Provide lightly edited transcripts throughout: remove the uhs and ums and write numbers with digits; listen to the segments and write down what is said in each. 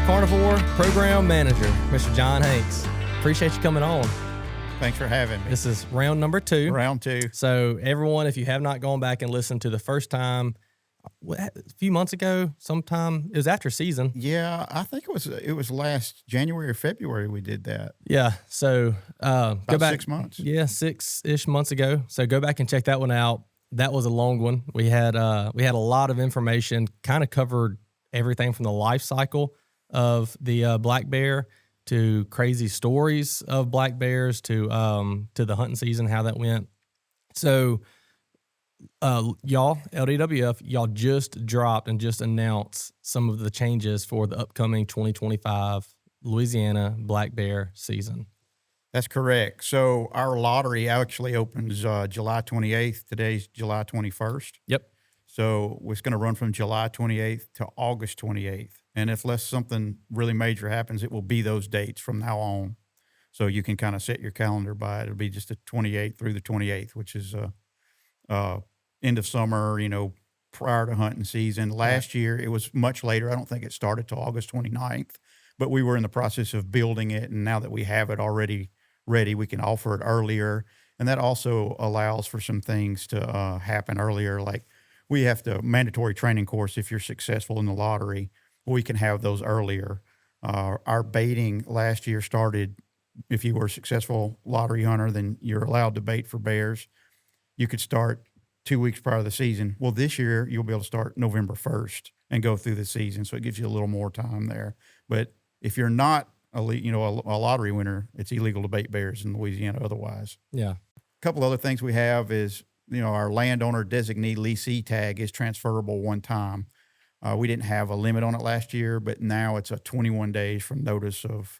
Carnivore Program Manager, Mr. John Hanks. Appreciate you coming on. Thanks for having me. This is round number 2. Round 2. So everyone, if you have not gone back and listened to the first time, a few months ago, sometime, it was after season. Yeah, I think it was last January or February we did that. Yeah, so About go back 6 months. Yeah, 6-ish months ago. So go back and check that one out. That was a long one. We had a lot of information, kind of covered everything from the life cycle of the black bear to crazy stories of black bears to the hunting season, how that went. So y'all, LDWF, y'all just dropped and just announced some of the changes for the upcoming 2025 Louisiana black bear season. That's correct. So our lottery actually opens July 28th. Today's July 21st. Yep. So it's going to run from July 28th to August 28th. And unless something really major happens, it will be those dates from now on. So you can kind of set your calendar by it. It'll be just the 28th through the 28th, which is end of summer, prior to hunting season. Last year, it was much later. I don't think it started till August 29th, but we were in the process of building it. And now that we have it already ready, we can offer it earlier. And that also allows for some things to happen earlier. Like we have the mandatory training course. If you're successful in the lottery, we can have those earlier. Our baiting last year started, if you were a successful lottery hunter, then you're allowed to bait for bears. You could start 2 weeks prior to the season. Well, this year you'll be able to start November 1st and go through the season. So it gives you a little more time there. But if you're not a lottery winner, it's illegal to bait bears in Louisiana otherwise. Yeah. A couple other things we have is, our landowner designee leasee tag is transferable one time. We didn't have a limit on it last year, but now it's a 21 days from notice of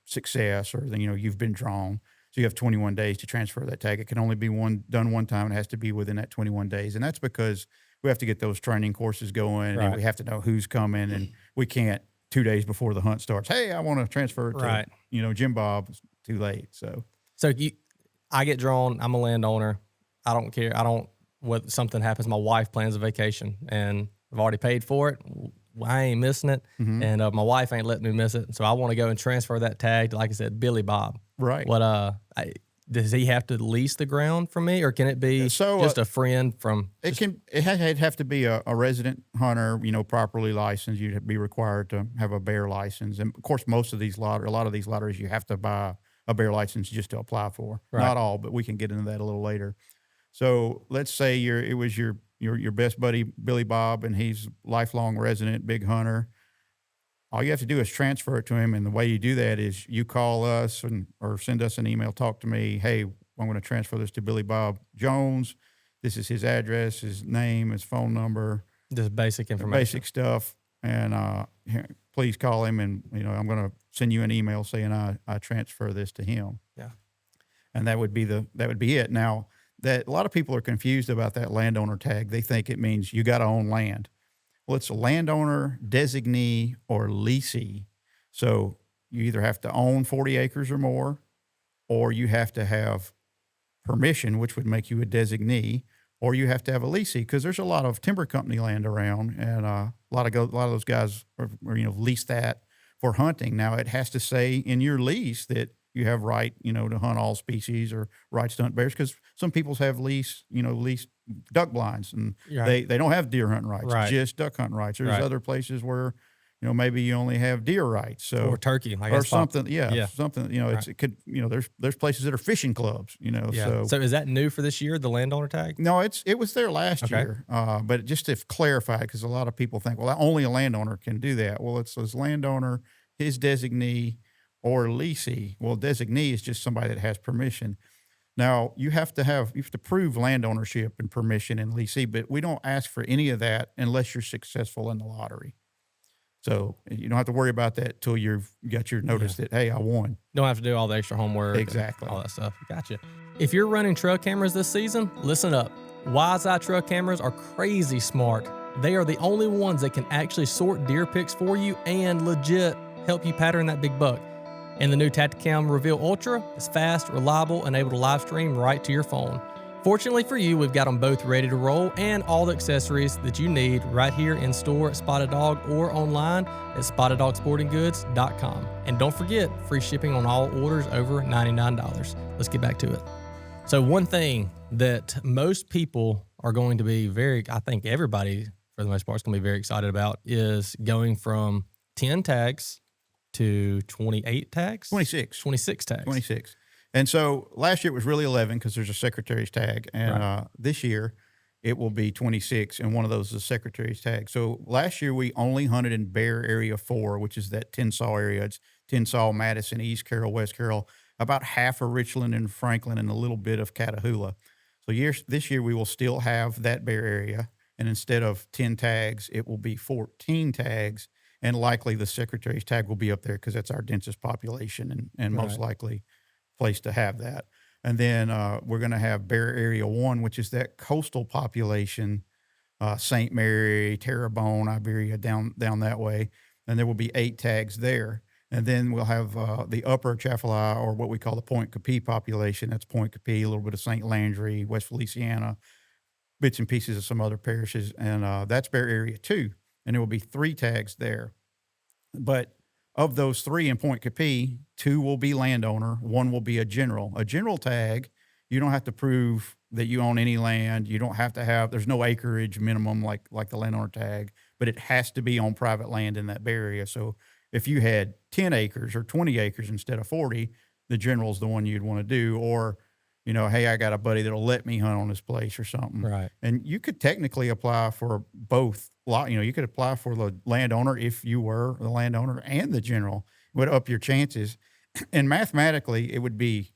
success, or you've been drawn. So you have 21 days to transfer that tag. It can only be done one time. It has to be within that 21 days, and that's because we have to get those training courses going, right. And we have to know who's coming, and we can't 2 days before the hunt starts. Hey, I want to transfer it to right. Jim Bob. It's too late. So I get drawn. I'm a landowner. I don't care. What something happens, my wife plans a vacation and I've already paid for it. I ain't missing it. Mm-hmm. And my wife ain't letting me miss it. So I want to go and transfer that tag to, like I said, Billy Bob. Right. Does he have to lease the ground from me, or can it be just a friend from? It'd have to be a resident hunter, properly licensed. You'd be required to have a bear license. And of course, a lot of these lotteries, you have to buy a bear license just to apply for. Right. Not all, but we can get into that a little later. So let's say it was your best buddy, Billy Bob, and he's a lifelong resident, big hunter. All you have to do is transfer it to him. And the way you do that is you call us or send us an email, talk to me. Hey, I'm going to transfer this to Billy Bob Jones. This is his address, his name, his phone number. Just basic information. Basic stuff. And please call him, and I'm going to send you an email saying I transfer this to him. Yeah. And that would be it. Now, that a lot of people are confused about that landowner tag. They think it means you got to own land. Well, it's a landowner, designee, or leasee. So you either have to own 40 acres or more, or you have to have permission, which would make you a designee, or you have to have a leasee, because there's a lot of timber company land around, and a lot of those guys are lease that for hunting. Now it has to say in your lease that you have right, to hunt all species, or rights to hunt bears, because some people have leased duck blinds, and they don't have deer hunting rights, right. Just duck hunting rights. There's right. other places where, maybe you only have deer rights, or turkey, or something. Something. Right. It could. There's places that are fishing clubs. Yeah. So is that new for this year, the landowner tag? No, it was there last year. But just to clarify, because a lot of people think, well, only a landowner can do that. Well, it says landowner, his designee, or leasee. Well, designee is just somebody that has permission. Now you have to prove land ownership and permission and leasee, but we don't ask for any of that unless you're successful in the lottery. So you don't have to worry about that till you've got your notice that, hey, I won. Don't have to do all the extra homework. Exactly. All that stuff. Gotcha. If you're running trail cameras this season, listen up. Wise Eye trail cameras are crazy smart. They are the only ones that can actually sort deer pics for you and legit help you pattern that big buck. And the new Tacticam Reveal Ultra is fast, reliable, and able to live stream right to your phone. Fortunately for you, we've got them both ready to roll and all the accessories that you need right here in store at Spotted Dog or online at SpottedDogSportingGoods.com. And don't forget, free shipping on all orders over $99. Let's get back to it. So one thing that most people are going to be I think everybody for the most part is going to be very excited about is going from 10 tags to 28 tags? 26. 26 tags. 26. And so last year it was really 11 because there's a secretary's tag. And this year it will be 26, and one of those is a secretary's tag. So last year we only hunted in Bear Area 4, which is that Tensas area. It's Tensas, Madison, East Carroll, West Carroll, about half of Richland and Franklin, and a little bit of Catahoula. So this year we will still have that Bear area, and instead of 10 tags, it will be 14 tags, and likely the secretary's tag will be up there because that's our densest population and most likely place to have that. And then we're going to have Bear Area 1, which is that coastal population, St. Mary, Terrebonne, Iberia, down that way. And there will be 8 tags there. And then we'll have the upper Atchafalaya, or what we call the Point Capee population. That's Point Capee, a little bit of St. Landry, West Feliciana, bits and pieces of some other parishes. And that's Bear Area 2. And there will be 3 tags there. But of those 3 in Point Capee, 2 will be landowner, 1 will be a general. A general tag, you don't have to prove that you own any land. You don't have to there's no acreage minimum like the landowner tag, but it has to be on private land in that Bear Area. So if you had 10 acres or 20 acres instead of 40, the general's the one you'd want to do. Or, hey, I got a buddy that'll let me hunt on this place or something. Right. And you could technically apply for both. You could apply for the landowner if you were the landowner, and the general. It would up your chances. And mathematically, it would be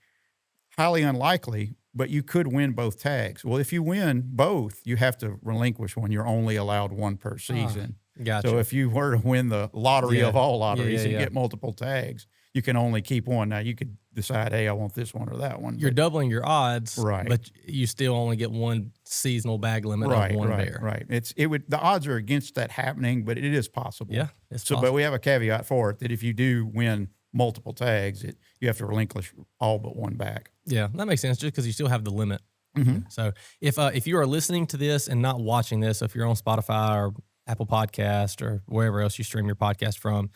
highly unlikely, but you could win both tags. Well, if you win both, you have to relinquish one. You're only allowed one per season. Gotcha. So if you were to win the lottery of all lotteries and get multiple tags, you can only keep one. Now, you could decide, hey, I want this one or that one. You're doubling your odds, right? But you still only get one seasonal bag limit of one bear. Right. The odds are against that happening, but it is possible. Yeah, it's possible. But we have a caveat for it that if you do win multiple tags, you have to relinquish all but one back. Yeah, that makes sense, just because you still have the limit. Mm-hmm. So if you are listening to this and not watching this, so if you're on Spotify or Apple Podcast or wherever else you stream your podcast from,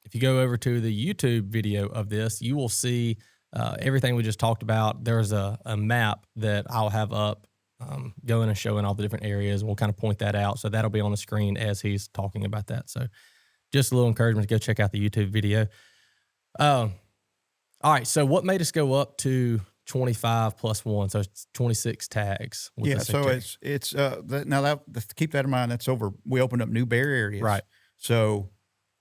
if you go over to the YouTube video of this, you will see everything we just talked about. There's a map that I'll have up going and showing all the different areas. We'll kind of point that out. So that'll be on the screen as he's talking about that. So just a little encouragement to go check out the YouTube video. All right. So what made us go up to 25 plus 1? So it's 26 tags. So it's now keep that in mind. That's over. We opened up new bear areas. Right. So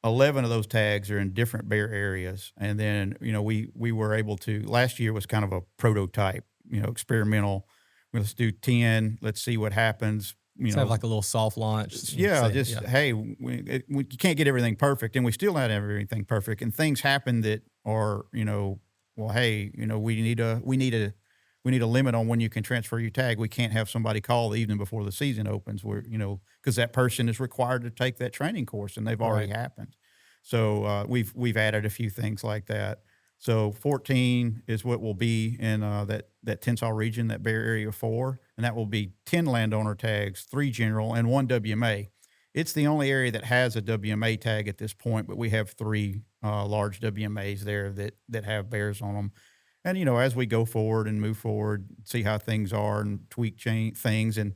11 of those tags are in different bear areas. And then, we were able to, last year was kind of a prototype, experimental. Let's do 10. Let's see what happens. Let's have like a little soft launch. Hey, you can't get everything perfect, and we still not have everything perfect. And things happen that are, hey, we need a limit on when you can transfer your tag. We can't have somebody call the evening before the season opens, where because that person is required to take that training course, and they've already happened. So we've added a few things like that. So 14 is what will be in that Tensas region, that Bear Area 4, and that will be 10 landowner tags, 3 general, and 1 WMA. It's the only area that has a WMA tag at this point, but we have 3 large WMAs there that have bears on them. And, as we go forward and move forward, see how things are and tweak things. And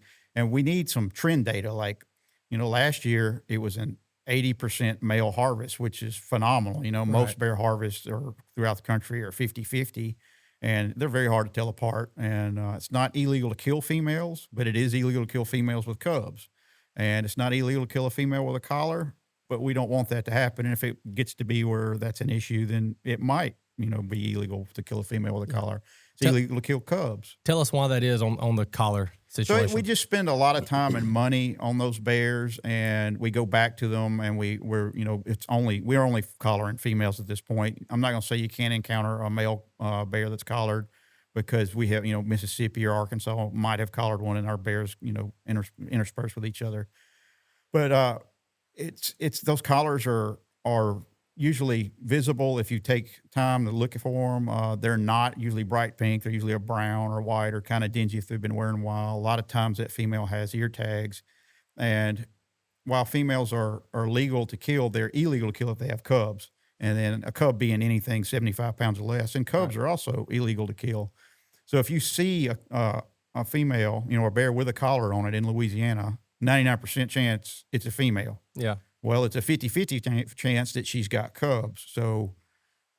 we need some trend data. Like, last year it was an 80% male harvest, which is phenomenal. Most bear harvests throughout the country are 50-50, and they're very hard to tell apart. And it's not illegal to kill females, but it is illegal to kill females with cubs. And it's not illegal to kill a female with a collar, but we don't want that to happen. And if it gets to be where that's an issue, then it might, be illegal to kill a female with a collar. It's illegal to kill cubs. Tell us why that is on the collar situation. So we just spend a lot of time and money on those bears, and we go back to them, and we're only collaring females at this point. I'm not going to say you can't encounter a male bear that's collared, because we have, Mississippi or Arkansas might have collared one, and our bears, interspersed with each other. But it's those collars are usually visible if you take time to look for them. They're not usually bright pink. They're usually a brown or white or kind of dingy if they've been wearing a while. A lot of times that female has ear tags. And while females are legal to kill, they're illegal to kill if they have cubs. And then a cub being anything 75 pounds or less. And cubs are also illegal to kill. So if you see a female, a bear with a collar on it in Louisiana, 99% chance it's a female. Yeah. Well, it's a 50-50 chance that she's got cubs. So,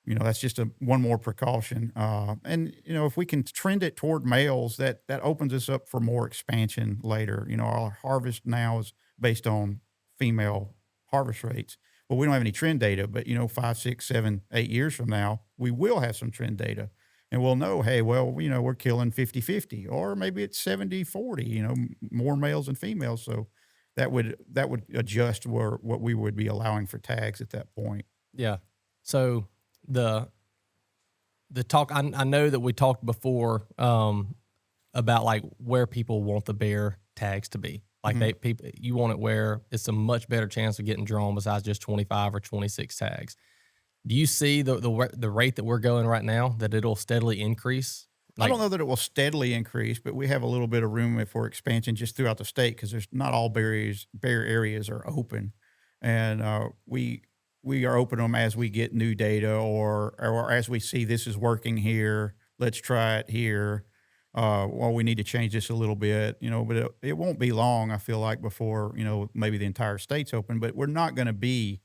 that's just one more precaution. And if we can trend it toward males, that opens us up for more expansion later. Our harvest now is based on female harvest rates. Well, we don't have any trend data, but 5, 6, 7, 8 years from now, we will have some trend data. And we'll know, hey, well, we're killing 50-50, or maybe it's 70-40, more males than females. So that would adjust what we would be allowing for tags at that point. Yeah. So the talk, I know that we talked before about like where people want the bear tags to be. Like you want it where it's a much better chance of getting drawn besides just 25 or 26 tags. Do you see the rate that we're going right now, that it'll steadily increase? I don't know that it will steadily increase, but we have a little bit of room for expansion just throughout the state, because there's not all bear areas are open, and we are open them as we get new data or as we see this is working here. Let's try it here. Well, we need to change this a little bit, but it won't be long, I feel like, before maybe the entire state's open. But we're not going to be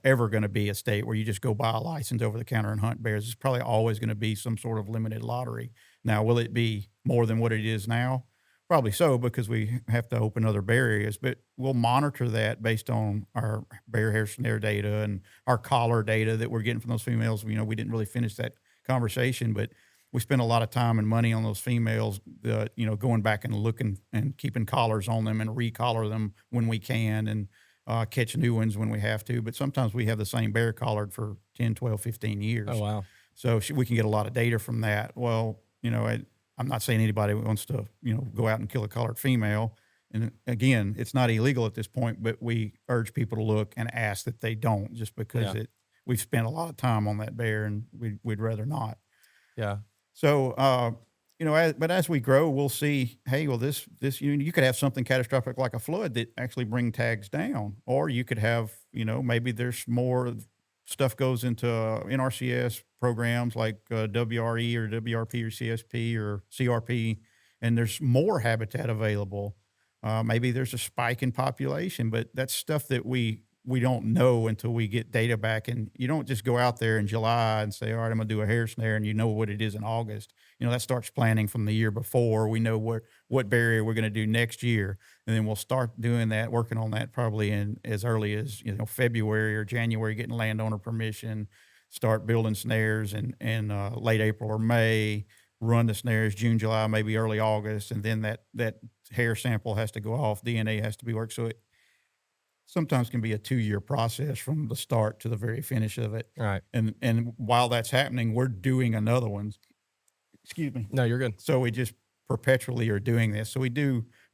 ever going to be a state where you just go buy a license over the counter and hunt bears. It's probably always going to be some sort of limited lottery. Now, will it be more than what it is now? Probably so, because we have to open other bear areas, but we'll monitor that based on our bear hair snare data and our collar data that we're getting from those females. We didn't really finish that conversation, but we spend a lot of time and money on those females, going back and looking and keeping collars on them and recollar them when we can, and catch new ones when we have to. But sometimes we have the same bear collared for 10, 12, 15 years. Oh, wow. So we can get a lot of data from that. Well, I'm not saying anybody wants to, go out and kill a collared female. And again, it's not illegal at this point, but we urge people to look and ask that they don't, just because we've spent a lot of time on that bear, and we'd rather not. Yeah. So, but as we grow, we'll see, hey, well, this you could have something catastrophic like a flood that actually bring tags down, or you could have, maybe there's more stuff goes into NRCS programs like WRE or WRP or CSP or CRP, and there's more habitat available. Maybe there's a spike in population, but that's stuff that we don't know until we get data back. And you don't just go out there in July and say, all right, I'm going to do a hair snare, and what it is in August. That starts planning from the year before. We know what bear area we're going to do next year. And then we'll start doing that, working on that probably in as early as, February or January, getting landowner permission, start building snares in late April or May, run the snares June, July, maybe early August. And then that hair sample has to go off, DNA has to be worked. So it sometimes can be a 2-year process from the start to the very finish of it. Right. And while that's happening, we're doing another one. Excuse me. No, you're good. So we just perpetually are doing this. So we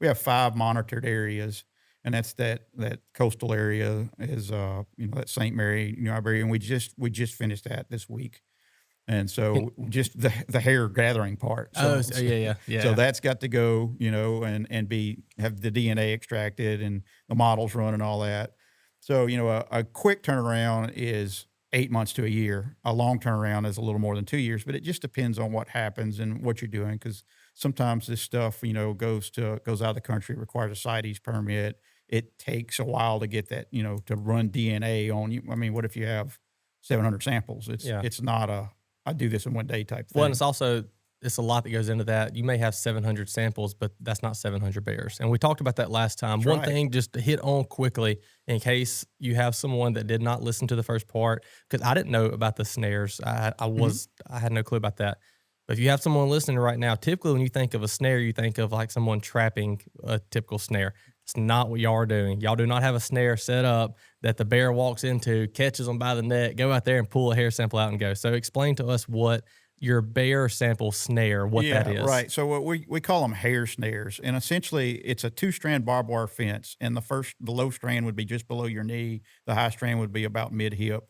have 5 monitored areas, and that's that coastal area is that St. Mary, area, and we just finished that this week. And so just the hair gathering part. So, yeah. So that's got to go, and have the DNA extracted and the models run and all that. So, a quick turnaround is 8 months to a year. A long turnaround is a little more than 2 years, but it just depends on what happens and what you're doing. Because sometimes this stuff, goes out of the country, requires a CITES permit. It takes a while to get that, to run DNA on you. I mean, what if you have 700 samples? It's not I do this in one day type thing. Well, and it's a lot that goes into that. You may have 700 samples, but that's not 700 bears. And we talked about that last time. That's One right. thing just to hit on quickly, in case you have someone that did not listen to the first part, because I didn't know about the snares. I had no clue about that. But if you have someone listening right now, typically when you think of a snare, you think of like someone trapping a typical snare. It's not what y'all are doing. Y'all do not have a snare set up that the bear walks into, catches them by the neck, go out there and pull a hair sample out and go. So explain to us what your bear sample snare, what that Yeah, is. right. So what we call them hair snares, and essentially it's a 2-strand barbed wire fence, and the low strand would be just below your knee, the high strand would be about mid hip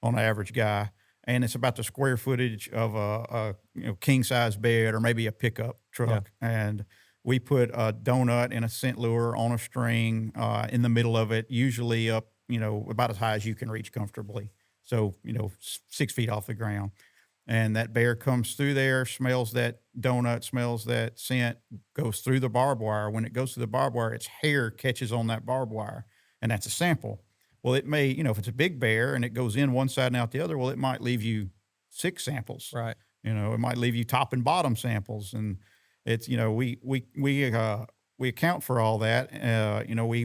on the average guy, and it's about the square footage of a king size bed or maybe a pickup Yeah. truck, and we put a donut and a scent lure on a string in the middle of it, usually up about as high as you can reach comfortably, so 6 feet off the ground. And that bear comes through there, smells that donut, smells that scent, goes through the barbed wire. When it goes through the barbed wire, its hair catches on that barbed wire, and that's a sample. Well, it may, if it's a big bear and it goes in one side and out the other, well, it might leave you 6 samples. Right. It might leave you top and bottom samples, and it's we account for all that.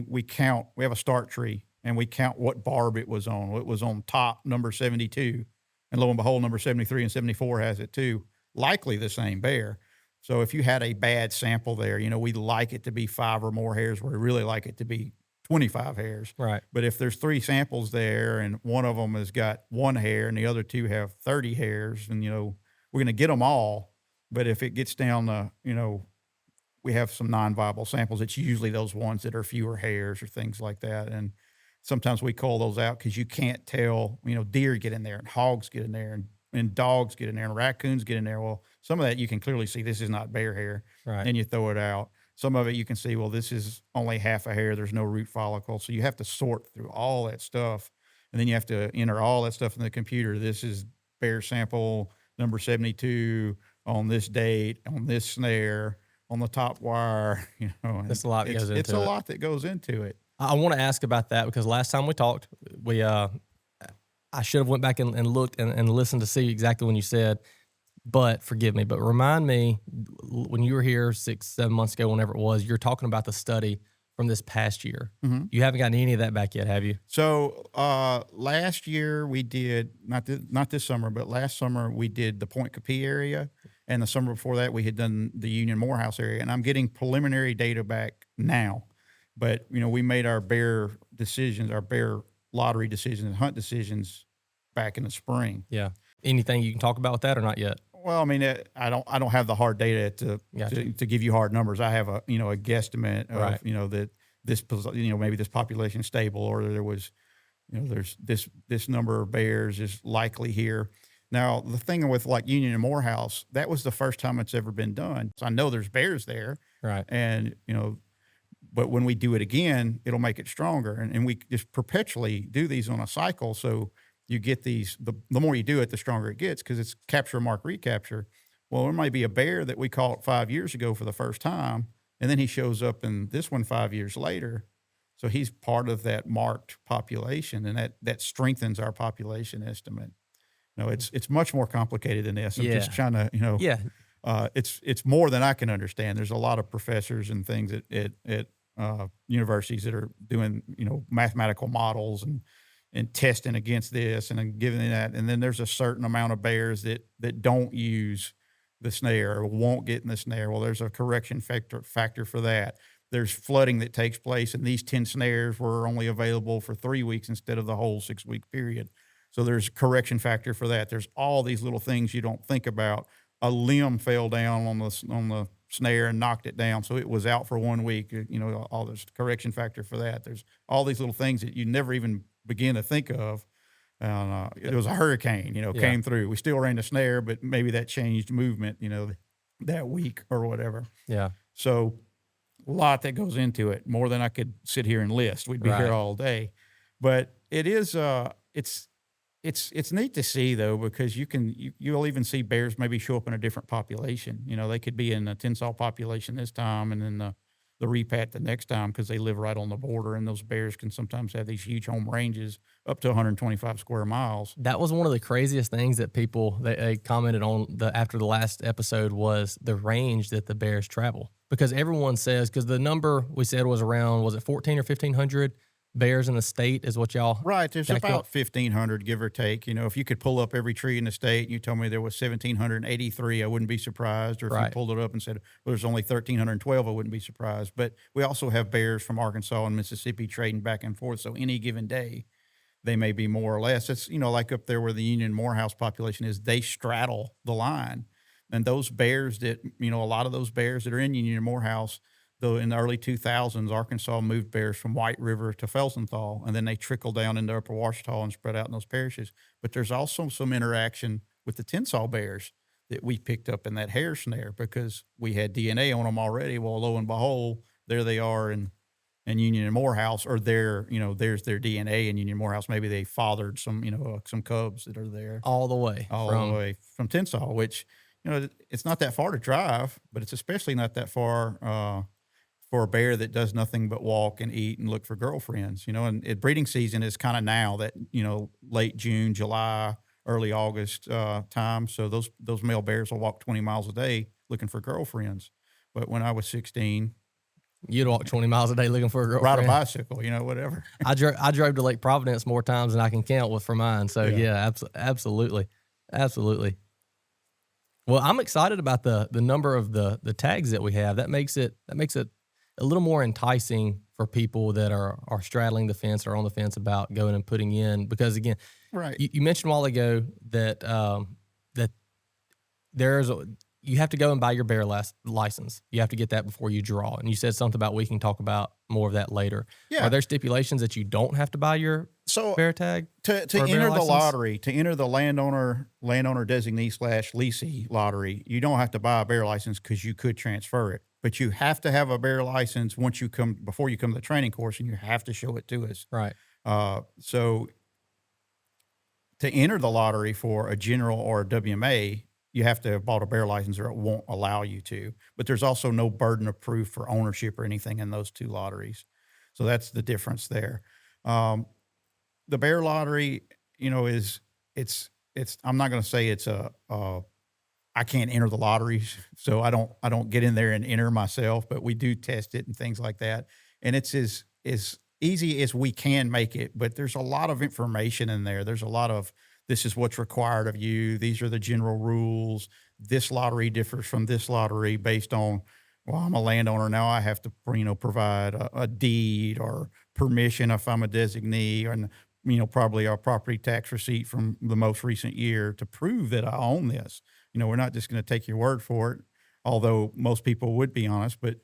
We count. We have a start tree, and we count what barb it was on. It was on top number 72. And lo and behold, number 73 and 74 has it too, likely the same bear. So if you had a bad sample there, we like it to be 5 or more hairs, where we really like it to be 25 hairs. Right. But if there's 3 samples there and one of them has got 1 hair and the other 2 have 30 hairs, then, we're going to get them all. But if it gets down to, we have some non-viable samples, it's usually those ones that are fewer hairs or things like that. And sometimes we call those out because you can't tell, deer get in there and hogs get in there and dogs get in there and raccoons get in there. Well, some of that you can clearly see this is not bear hair, Right. and you throw it out. Some of it you can see, well, this is only half a hair. There's no root follicle. So you have to sort through all that stuff. And then you have to enter all that stuff in the computer. This is bear sample number 72 on this date, on this snare, on the top wire. That's a lot that goes into it's a lot that goes into it. I want to ask about that because last time we talked, I should have went back and looked and listened to see exactly when you said, but forgive me, but remind me when you were here 6-7 months ago, whenever it was, you're talking about the study from this past year. Mm-hmm. You haven't gotten any of that back yet, have you? So last year we did, not this summer, but last summer we did the Point Capee area. And the summer before that we had done the Union Morehouse area. And I'm getting preliminary data back now. But, we made our bear decisions, our bear lottery decisions and hunt decisions back in the spring. Yeah. Anything you can talk about with that or not yet? Well, I mean, I don't have the hard data to give you hard numbers. I have a guesstimate of, Right. that this, maybe this population is stable, or there was, there's this number of bears is likely here. Now, the thing with like Union and Morehouse, that was the first time it's ever been done. So I know there's bears there. Right. And, but when we do it again, it'll make it stronger. And we just perpetually do these on a cycle. So you get these, the more you do it, the stronger it gets, because it's capture, mark, recapture. Well, there might be a bear that we caught 5 years ago for the first time, and then he shows up in this one 5 years later. So he's part of that marked population, and that strengthens our population estimate. It's much more complicated than this. I'm just trying to, Yeah. It's more than I can understand. There's a lot of professors and things at universities that are doing, mathematical models and testing against this and then giving that. And then there's a certain amount of bears that don't use the snare or won't get in the snare. Well, there's a correction factor for that. There's flooding that takes place, and these 10 snares were only available for 3 weeks instead of the whole 6-week period. So there's a correction factor for that. There's all these little things you don't think about. A limb fell down on the snare and knocked it down, so it was out for 1 week. All this correction factor for that. There's all these little things that you never even begin to think of. It was a hurricane, came through. We still ran the snare, but maybe that changed movement, that week or whatever. Yeah. So a lot that goes into it, more than I could sit here and list. We'd be here all day. But it is, it's neat to see though, because you'll even see bears maybe show up in a different population. They could be in a Tensas population this time, and then the repat the next time, because they live right on the border, and those bears can sometimes have these huge home ranges up to 125 square miles. That was one of the craziest things that they commented on after the last episode was the range that the bears travel, because everyone says, because the number we said was around, was it 14 or 1500 bears in the state is what y'all right. There's about 1,500, give or take. If you could pull up every tree in the state, and you told me there was 1,783, I wouldn't be surprised. Or if you pulled it up and said, well, there's only 1,312, I wouldn't be surprised. But we also have bears from Arkansas and Mississippi trading back and forth. So any given day, they may be more or less. It's, like up there where the Union Morehouse population is, they straddle the line. And those bears that, a lot of those bears that are in Union Morehouse, though in the early 2000s, Arkansas moved bears from White River to Felsenthal, and then they trickle down into Upper Ouachita and spread out in those parishes. But there's also some interaction with the Tensas bears that we picked up in that hair snare because we had DNA on them already. Well, lo and behold, there they are in Union and Morehouse, or there's their DNA in Union Morehouse. Maybe they fathered some, some cubs that are there all the way from Tensas, which, it's not that far to drive, but it's especially not that far for a bear that does nothing but walk and eat and look for girlfriends, and breeding season is kind of now that, late June, July, early August time. So those male bears will walk 20 miles a day looking for girlfriends. But when I was 16, you'd walk 20 miles a day looking for a girlfriend. Ride a bicycle, whatever. I drove to Lake Providence more times than I can count for mine. So yeah, absolutely. Well, I'm excited about the number of the tags that we have. That makes it a little more enticing for people that are straddling the fence or on the fence about going and putting in, because again, right. You mentioned a while ago that that you have to go and buy your bear license. You have to get that before you draw. And you said something about we can talk about more of that later. Yeah. Are there stipulations that you don't have to buy your bear tag? To enter the lottery, to enter the landowner designee / leasee lottery, you don't have to buy a bear license because you could transfer it. But you have to have a bear license before you come to the training course, and you have to show it to us. Right. So to enter the lottery for a general or a WMA, you have to have bought a bear license or it won't allow you to. But there's also no burden of proof for ownership or anything in those two lotteries. So that's the difference there. The bear lottery, it's I'm not going to say it's I can't enter the lotteries, so I don't get in there and enter myself, but we do test it and things like that. And it's as easy as we can make it, but there's a lot of information in there. There's a lot of, this is what's required of you. These are the general rules. This lottery differs from this lottery based on, well, I'm a landowner now. I have to, provide a deed or permission if I'm a designee, and, probably a property tax receipt from the most recent year to prove that I own this. We're not just going to take your word for it, although most people would be honest, but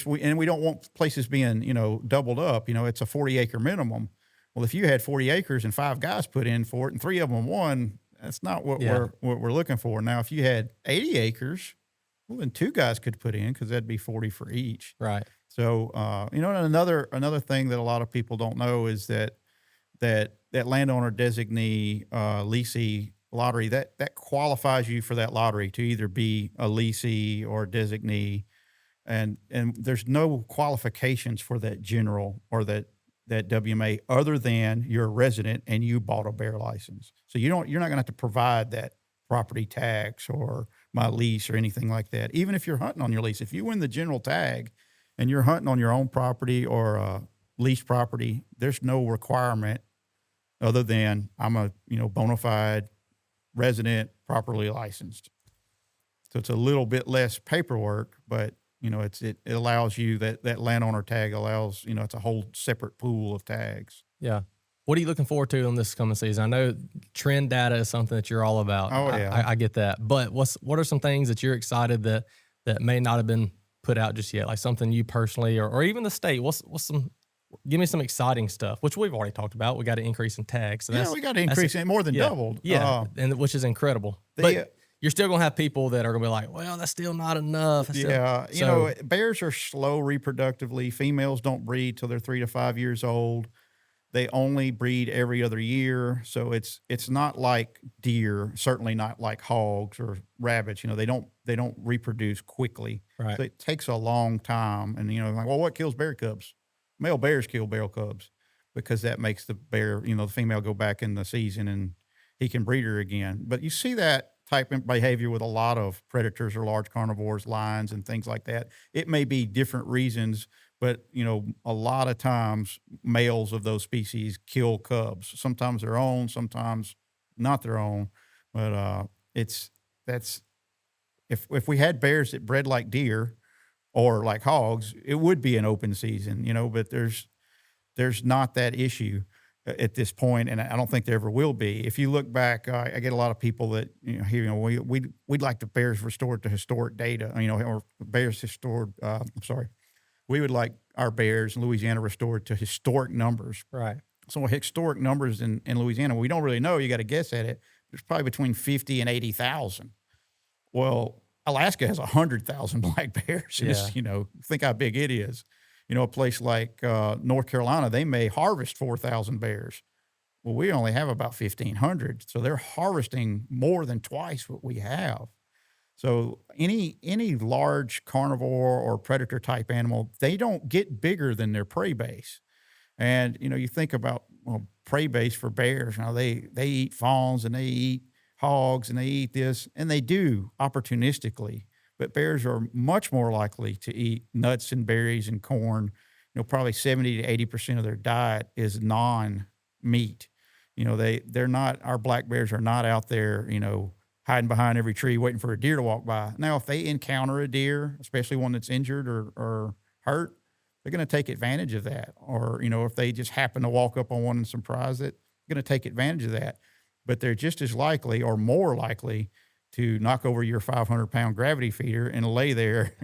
we don't want places being, doubled up. It's a 40-acre minimum. Well, if you had 40 acres and 5 guys put in for it and 3 of them won, that's not what we're looking for. Now, if you had 80 acres, well, then 2 guys could put in because that'd be 40 for each. Right. So, and another thing that a lot of people don't know is that landowner designee leasee lottery, that qualifies you for that lottery to either be a leasee or a designee. And there's no qualifications for that general or that WMA other than you're a resident and you bought a bear license. So you're not going to have to provide that property tax or my lease or anything like that. Even if you're hunting on your lease, if you win the general tag and you're hunting on your own property or leased property, there's no requirement other than I'm a bona fide resident, properly licensed. So it's a little bit less paperwork, but it allows you that landowner tag allows, it's a whole separate pool of tags. Yeah. What are you looking forward to on this coming season? I know trend data is something that you're all about. Oh yeah. I get that. But what are some things that you're excited that may not have been put out just yet? Like something you personally, or even the state, give me some exciting stuff, which we've already talked about. We got an increase in tags. So we got an increase in more than doubled. Yeah. And which is incredible. But you're still going to have people that are going to be like, well, that's still not enough. Bears are slow reproductively. Females don't breed till they're 3 to 5 years old. They only breed every other year. So it's not like deer, certainly not like hogs or rabbits. They don't reproduce quickly. Right. So it takes a long time. And, well, what kills bear cubs? Male bears kill bear cubs because that makes the bear, the female go back in the season and he can breed her again. But you see that type of behavior with a lot of predators or large carnivores, lions and things like that. It may be different reasons, but a lot of times males of those species kill cubs. Sometimes their own, sometimes not their own. But if we had bears that bred like deer or like hogs, it would be an open season, but there's not that issue. at this point, and I don't think there ever will be. If you look back, I get a lot of people that we'd like the bears restored to historic data, or bears restored. I'm sorry, we would like our bears in Louisiana restored to historic numbers. Right. So historic numbers in Louisiana, we don't really know. You got to guess at it. There's probably between 50 and 80,000. Well, Alaska has 100,000 black bears. And Yeah. think how big it is. A place like North Carolina, they may harvest 4,000 bears. Well, we only have about 1,500. So they're harvesting more than twice what we have. So any large carnivore or predator type animal, they don't get bigger than their prey base. And, you think about prey base for bears, they eat fawns and they eat hogs and they eat this, and they do opportunistically. But bears are much more likely to eat nuts and berries and corn. Probably 70 to 80% of their diet is non-meat. They're not, our black bears are not out there, hiding behind every tree waiting for a deer to walk by. Now, if they encounter a deer, especially one that's injured or hurt, they're going to take advantage of that. Or, if they just happen to walk up on one and surprise it, they're going to take advantage of that. But they're just as likely or more likely to knock over your 500-pound gravity feeder and lay there,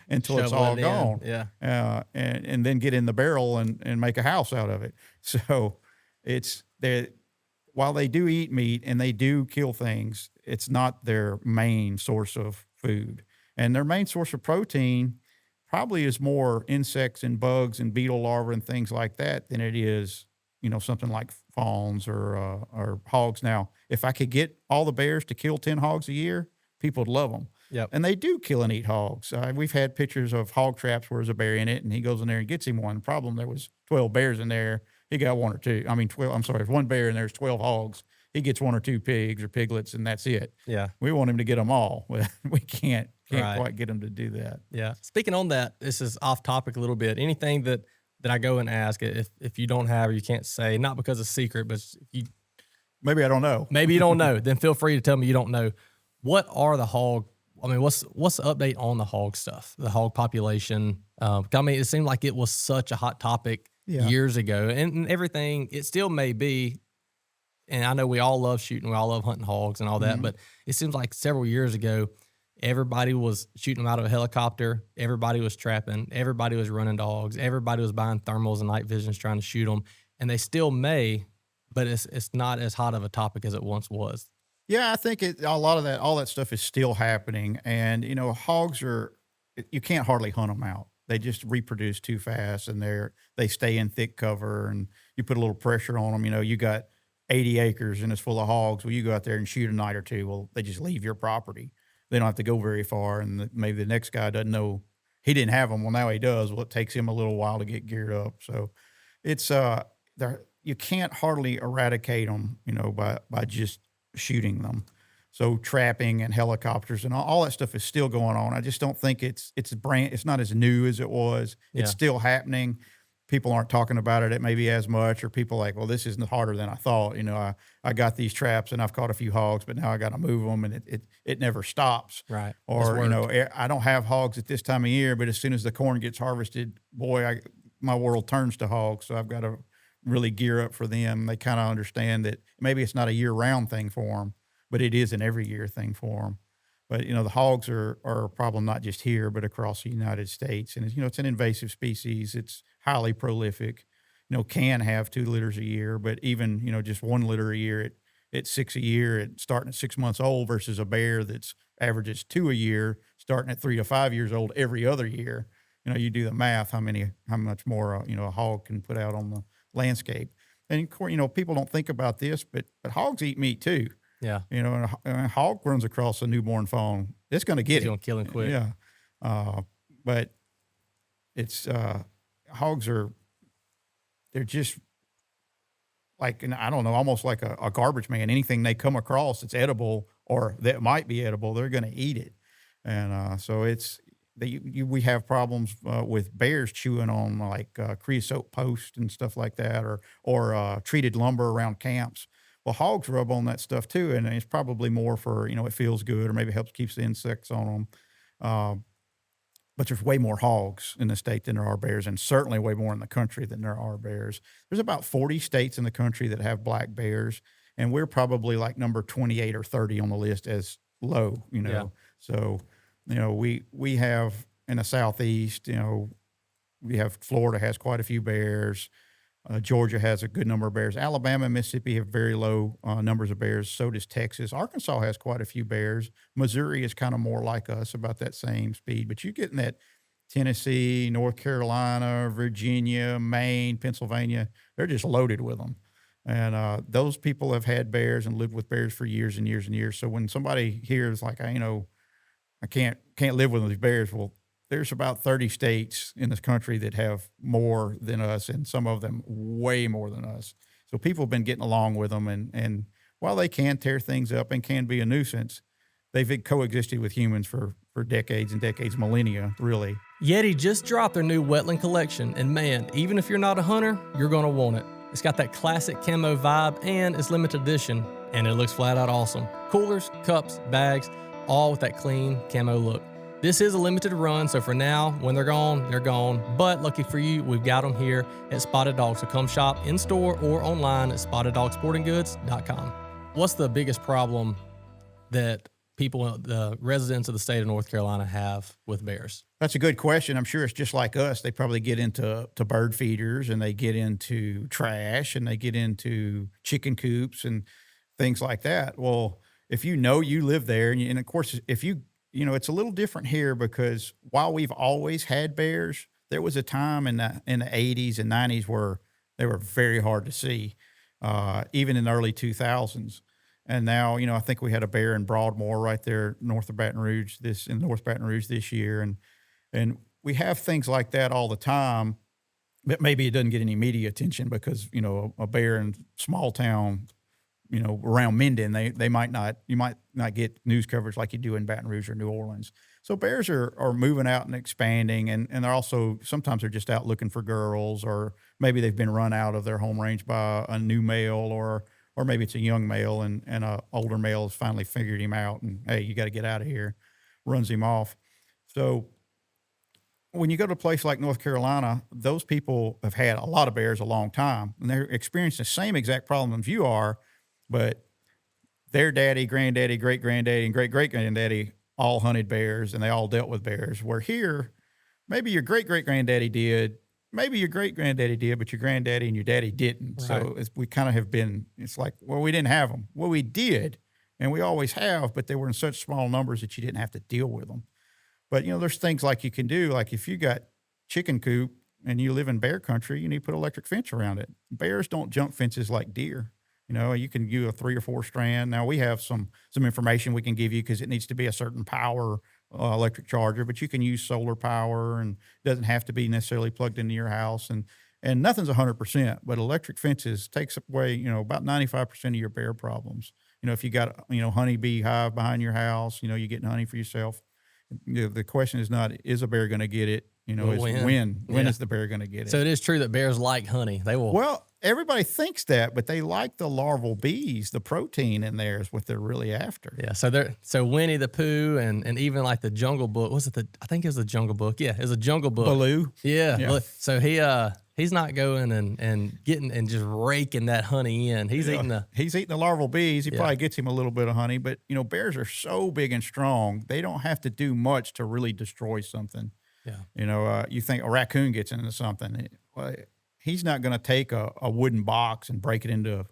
until it's all gone. And then get in the barrel and make a house out of it. So while they do eat meat and they do kill things, it's not their main source of food. And their main source of protein probably is more insects and bugs and beetle larvae and things like that than it is, something like fawns or hogs. Now, if I could get all the bears to kill 10 hogs a year, people would love them. Yep. And they do kill and eat hogs. We've had pictures of hog traps where there's a bear in it, and he goes in there and gets him one. The problem, there was 12 bears in there. He got one or two. 12. I'm sorry, there's one bear and there's 12 hogs. He gets one or two pigs or piglets, and that's it. Yeah. We want him to get them all. We can't Right. quite get him to do that. Yeah. Speaking on that, this is off topic a little bit. Anything that I go and ask, if you don't have or you can't say, not because it's secret, but if you Maybe I don't know. maybe you don't know, then feel free to tell me you don't know. What are the hog? What's the update on the hog stuff, the hog population? It seemed like it was such a hot topic years ago, and everything. It still may be. And I know we all love shooting, we all love hunting hogs and all that, but it seems like several years ago, everybody was shooting them out of a helicopter. Everybody was trapping. Everybody was running dogs. Everybody was buying thermals and night visions trying to shoot them. And they still may, but it's not as hot of a topic as it once was. Yeah, I think all that stuff is still happening. And, hogs you can't hardly hunt them out. They just reproduce too fast, and they stay in thick cover, and you put a little pressure on them. You got 80 acres and it's full of hogs. Well, you go out there and shoot a night or two. Well, they just leave your property. They don't have to go very far. And maybe the next guy doesn't know he didn't have them. Well, now he does. Well, it takes him a little while to get geared up. So it's, you can't hardly eradicate them, by just shooting them. So trapping and helicopters and all that stuff is still going on. I just don't think it's not as new as it was. Yeah. It's still happening. People aren't talking about it maybe as much, or people like, well, this isn't harder than I thought. I got these traps and I've caught a few hogs, but now I got to move them, and it never stops. Right. Or, I don't have hogs at this time of year, but as soon as the corn gets harvested, boy, my world turns to hogs. So I've got to really gear up for them. They kind of understand that maybe it's not a year round thing for them, but it is an every year thing for them. But, the hogs are a problem not just here, but across the United States. And, it's an invasive species. It's highly prolific, can have 2 litters a year, but even, just 1 litter a year at 6 a year, starting at 6 months old, versus a bear that's averages 2 a year, starting at 3 to 5 years old every other year. You do the math, how much more, a hog can put out on the landscape. And of course, people don't think about this, but hogs eat meat too. Yeah. And a hog runs across a newborn fawn, it's going to get It's it. going to kill him quick. Yeah. But it's, hogs they're just like, I don't know, almost like a garbage man. Anything they come across that's edible or that might be edible, they're going to eat it. And so we have problems with bears chewing on like creosote posts and stuff like that, or treated lumber around camps. Well, hogs rub on that stuff too, and it's probably more for, it feels good, or maybe helps keeps the insects on them. but there's way more hogs in the state than there are bears, and certainly way more in the country than there are bears. There's about 40 states in the country that have black bears, and we're probably like number 28 or 30 on the list as low, Yeah. So, we have in the Southeast, we have Florida has quite a few bears. Georgia has a good number of bears. Alabama and Mississippi have very low numbers of bears. So does Texas. Arkansas has quite a few bears. Missouri is kind of more like us, about that same speed. But you get in that Tennessee, North Carolina, Virginia, Maine, Pennsylvania, they're just loaded with them. And those people have had bears and lived with bears for years and years and years. So when somebody hears like, I can't live with these bears, well, there's about 30 states in this country that have more than us, and some of them way more than us. So people have been getting along with them, and while they can tear things up and can be a nuisance, they've coexisted with humans for decades and decades, millennia, really. Yeti just dropped their new wetland collection, and man, even if you're not a hunter, you're going to want it. It's got that classic camo vibe, and it's limited edition, and it looks flat out awesome. Coolers, cups, bags, all with that clean camo look. This is a limited run, so for now, when they're gone, they're gone. But lucky for you, we've got them here at Spotted Dog. So come shop in-store or online at SpottedDogSportingGoods.com. What's the biggest problem that people, the residents of the state of North Carolina, have with bears? That's a good question. I'm sure it's just like us. They probably get into bird feeders, and they get into trash, and they get into chicken coops and things like that. Well, if you live there, and of course, if it's a little different here, because while we've always had bears, there was a time in the 80s and 90s where they were very hard to see, even in the early 2000s. And now, I think we had a bear in Broadmoor right there north of Baton Rouge North Baton Rouge this year. And we have things like that all the time, but maybe it doesn't get any media attention because, a bear in small town, around Minden, you might not get news coverage like you do in Baton Rouge or New Orleans. So bears are moving out and expanding, and they're also, sometimes they're just out looking for girls, or maybe they've been run out of their home range by a new male, or maybe it's a young male and a older male has finally figured him out and, hey, you got to get out of here, runs him off. So when you go to a place like North Carolina, those people have had a lot of bears a long time, and they're experiencing the same exact problems you are, but their daddy, granddaddy, great-granddaddy, and great-great-granddaddy all hunted bears, and they all dealt with bears. Where here, maybe your great-great-granddaddy did, maybe your great-granddaddy did, but your granddaddy and your daddy didn't. Right. So we kind of have been, it's like, well, we didn't have them. Well, we did, and we always have, but they were in such small numbers that you didn't have to deal with them. But, there's things like you can do, like if you got chicken coop and you live in bear country, you need to put electric fence around it. Bears don't jump fences like deer. You can do a 3 or 4 strand. Now we have some information we can give you because it needs to be a certain power electric charger, but you can use solar power, and it doesn't have to be necessarily plugged into your house. And nothing's 100%, but electric fences takes away, about 95% of your bear problems. If you got, honeybee hive behind your house, you're getting honey for yourself. The question is not, is a bear going to get it? Is when is the bear going to get it? So it is true that bears like honey. They will. Well, everybody thinks that, but they like the larval bees. The protein in there is what they're really after. Yeah. So Winnie the Pooh and even like the Jungle Book. I think it was the Jungle Book. Yeah, it was a Jungle Book. Baloo. Yeah. So he's not going and getting and just raking that honey in. He's eating the larval bees. He probably gets him a little bit of honey, but bears are so big and strong, they don't have to do much to really destroy something. Yeah. You think a raccoon gets into something, he's not going to take a wooden box and break it into,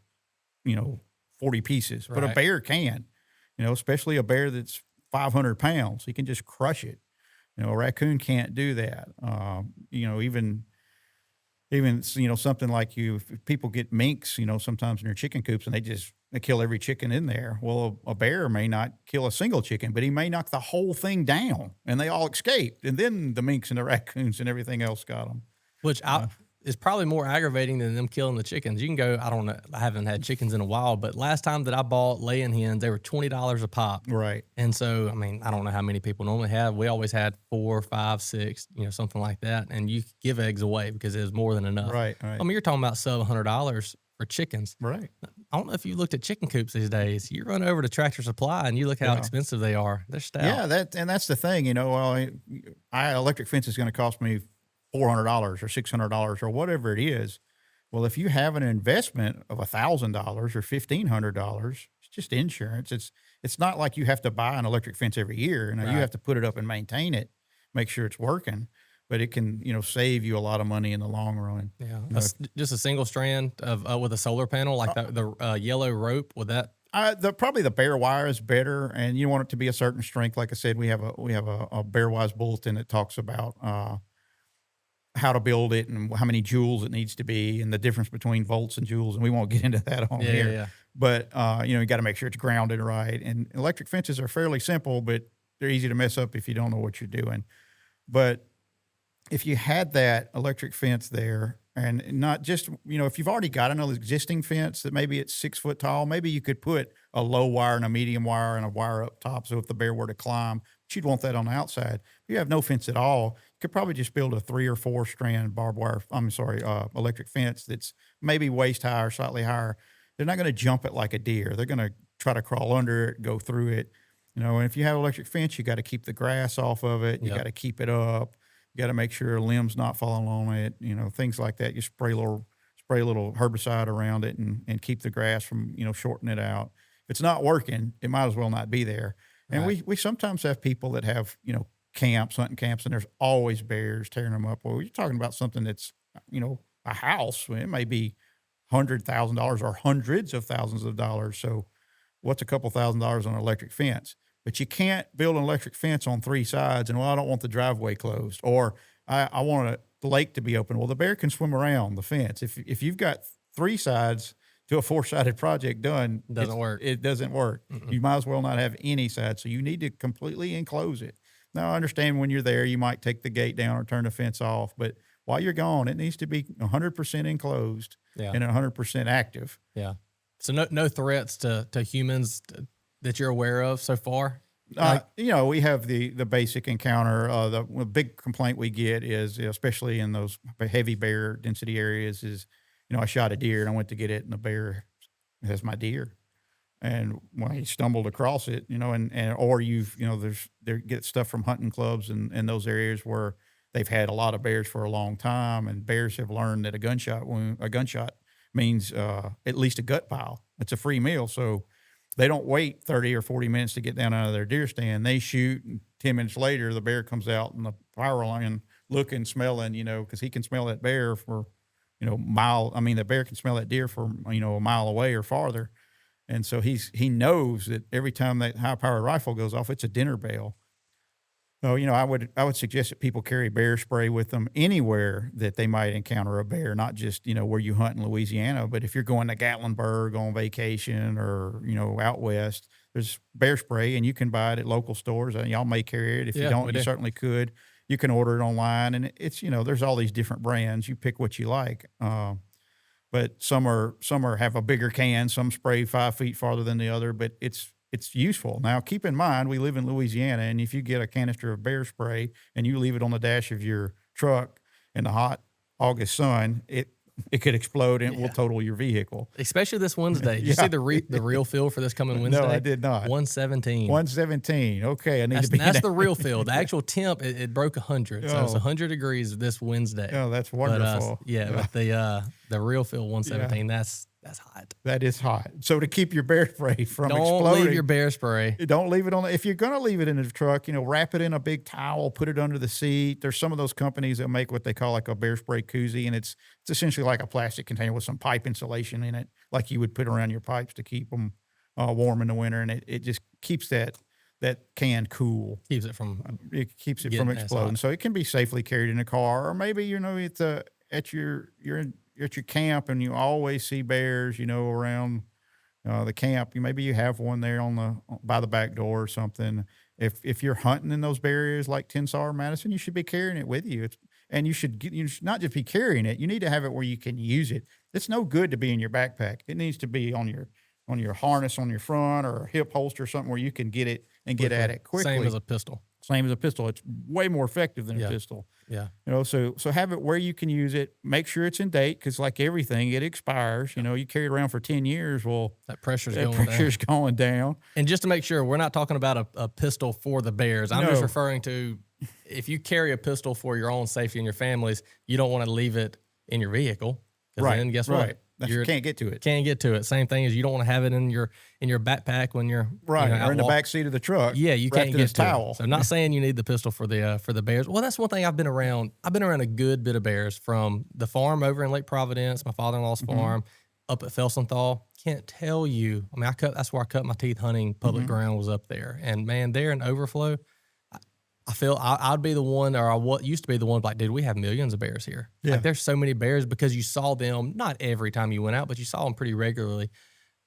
40 pieces, but a bear can, especially a bear that's 500 pounds. He can just crush it. A raccoon can't do that. Even something like if people get minks, sometimes in their chicken coops, and they kill every chicken in there. Well, a bear may not kill a single chicken, but he may knock the whole thing down, and they all escaped. And then the minks and the raccoons and everything else got them. Which is probably more aggravating than them killing the chickens. You can go, I don't know, I haven't had chickens in a while, but last time that I bought laying hens, they were $20 a pop. Right. And so, I don't know how many people normally have. We always had 4, 5, 6, something like that. And you give eggs away because it was more than enough. Right. You're talking about sub $100 for chickens. Right. I don't know if you looked at chicken coops these days. You run over to Tractor Supply and you look how Yeah. expensive they are. They're stout. Yeah, that's the thing, well, electric fence is going to cost me $400 or $600 or whatever it is. Well, if you have an investment of $1,000 or $1,500, it's just insurance. It's not like you have to buy an electric fence every year. You Right. have to put it up and maintain it, make sure it's working. But it can, save you a lot of money in the long run. Yeah. You know, Just a single strand of with a solar panel, like the yellow rope. Would that? Probably the bare wire is better, and you want it to be a certain strength. Like I said, we have a bare wise bulletin that talks about how to build it and how many joules it needs to be, and the difference between volts and joules. And we won't get into that on here. Yeah. But you got to make sure it's grounded right. And electric fences are fairly simple, but they're easy to mess up if you don't know what you're doing. But if you had that electric fence there, and not just, if you've already got an existing fence that maybe it's 6 foot tall, maybe you could put a low wire and a medium wire and a wire up top. So if the bear were to climb, but you'd want that on the outside. If you have no fence at all, you could probably just build a 3 or 4 strand electric fence that's maybe waist high or slightly higher. They're not going to jump it like a deer. They're going to try to crawl under it, go through it. And if you have an electric fence, you got to keep the grass off of it. You got to keep it up. You got to make sure a limb's not falling on it, things like that. You spray a little herbicide around it and keep the grass from, shorting it out. If it's not working, it might as well not be there. And we sometimes have people that have, hunting camps, and there's always bears tearing them up. Well, you're talking about something that's, a house. It may be $100,000 or hundreds of thousands of dollars. So what's a couple $1,000s on an electric fence? But you can't build an electric fence on 3 sides and, I don't want the driveway closed, or I want the lake to be open. Well, the bear can swim around the fence. If you've got 3 sides to a 4-sided project done, it doesn't work. Mm-mm. You might as well not have any sides. So you need to completely enclose it. Now, I understand when you're there, you might take the gate down or turn the fence off, but while you're gone, it needs to be 100% enclosed and 100% active. Yeah. So no threats to humans that you're aware of so far? We have the basic encounter. The big complaint we get is, especially in those heavy bear density areas, is, I shot a deer and I went to get it, and the bear has my deer. And when he stumbled across it, or they get stuff from hunting clubs and those areas where they've had a lot of bears for a long time, and bears have learned that a gunshot means at least a gut pile. It's a free meal, so they don't wait 30 or 40 minutes to get down out of their deer stand. They shoot, and 10 minutes later, the bear comes out in the power line looking, smelling, because he can smell that bear for, mile. I mean, the bear can smell that deer for, a mile away or farther. And so he knows that every time that high-powered rifle goes off, it's a dinner bell. So, I would suggest that people carry bear spray with them anywhere that they might encounter a bear, not just, where you hunt in Louisiana, but if you're going to Gatlinburg on vacation or, out west, there's bear spray, and you can buy it at local stores. And y'all may carry it. If you don't, you certainly could. You can order it online, and it's, there's all these different brands. You pick what you like. But some have a bigger can, some spray 5 feet farther than the other, but it's useful. Now, keep in mind, we live in Louisiana, and if you get a canister of bear spray and you leave it on the dash of your truck in the hot August sun, it could explode and it will total your vehicle. Especially this Wednesday. Did you see the real field for this coming Wednesday? No, I did not. 117. 117. Okay, That's the real field. The actual temp, it broke 100. So it's 100 degrees this Wednesday. Oh, that's wonderful. But the real field 117. That's hot. That is hot. So to keep your bear spray from exploding. Don't leave your bear spray. Don't leave it on. If you're going to leave it in the truck, wrap it in a big towel, put it under the seat. There's some of those companies that make what they call like a bear spray koozie, and it's essentially like a plastic container with some pipe insulation in it, like you would put around your pipes to keep them warm in the winter, and it just keeps that can cool. Keeps it from exploding. So it can be safely carried in a car, or maybe it's at your camp, and you always see bears, around the camp. Maybe you have one there by the back door or something. If you're hunting in those bear areas like Tensar or Madison, you should be carrying it with you. You should not just be carrying it. You need to have it where you can use it. It's no good to be in your backpack. It needs to be on your harness on your front, or a hip holster or something where you can get it and get at it quickly. Same as a pistol. same as a pistol. It's way more effective than a pistol. Yeah. You know, so have it where you can use it. Make sure it's in date because, like everything, it expires. You know, you carry it around for 10 years. Well, that pressure's going down. And just to make sure, we're not talking about a pistol for the bears. I'm just referring to if you carry a pistol for your own safety and your family's, you don't want to leave it in your vehicle. Right. Then guess what? You can't get to it. Can't get to it. Same thing as you don't want to have it in your backpack when you're or in the back seat of the truck. Yeah, you can't get to towel. it. So I'm not saying you need the pistol for the bears. Well, that's one thing I've been around. I've been around a good bit of bears from the farm over in Lake Providence, my father-in-law's farm, up at Felsenthal. Can't tell you. I mean, that's where I cut my teeth hunting. Public ground was up there, and man, there in Overflow. I feel I'd be the one, or I used to be the one, like, dude, we have millions of bears here. Yeah. Like, there's so many bears because you saw them, not every time you went out, but you saw them pretty regularly.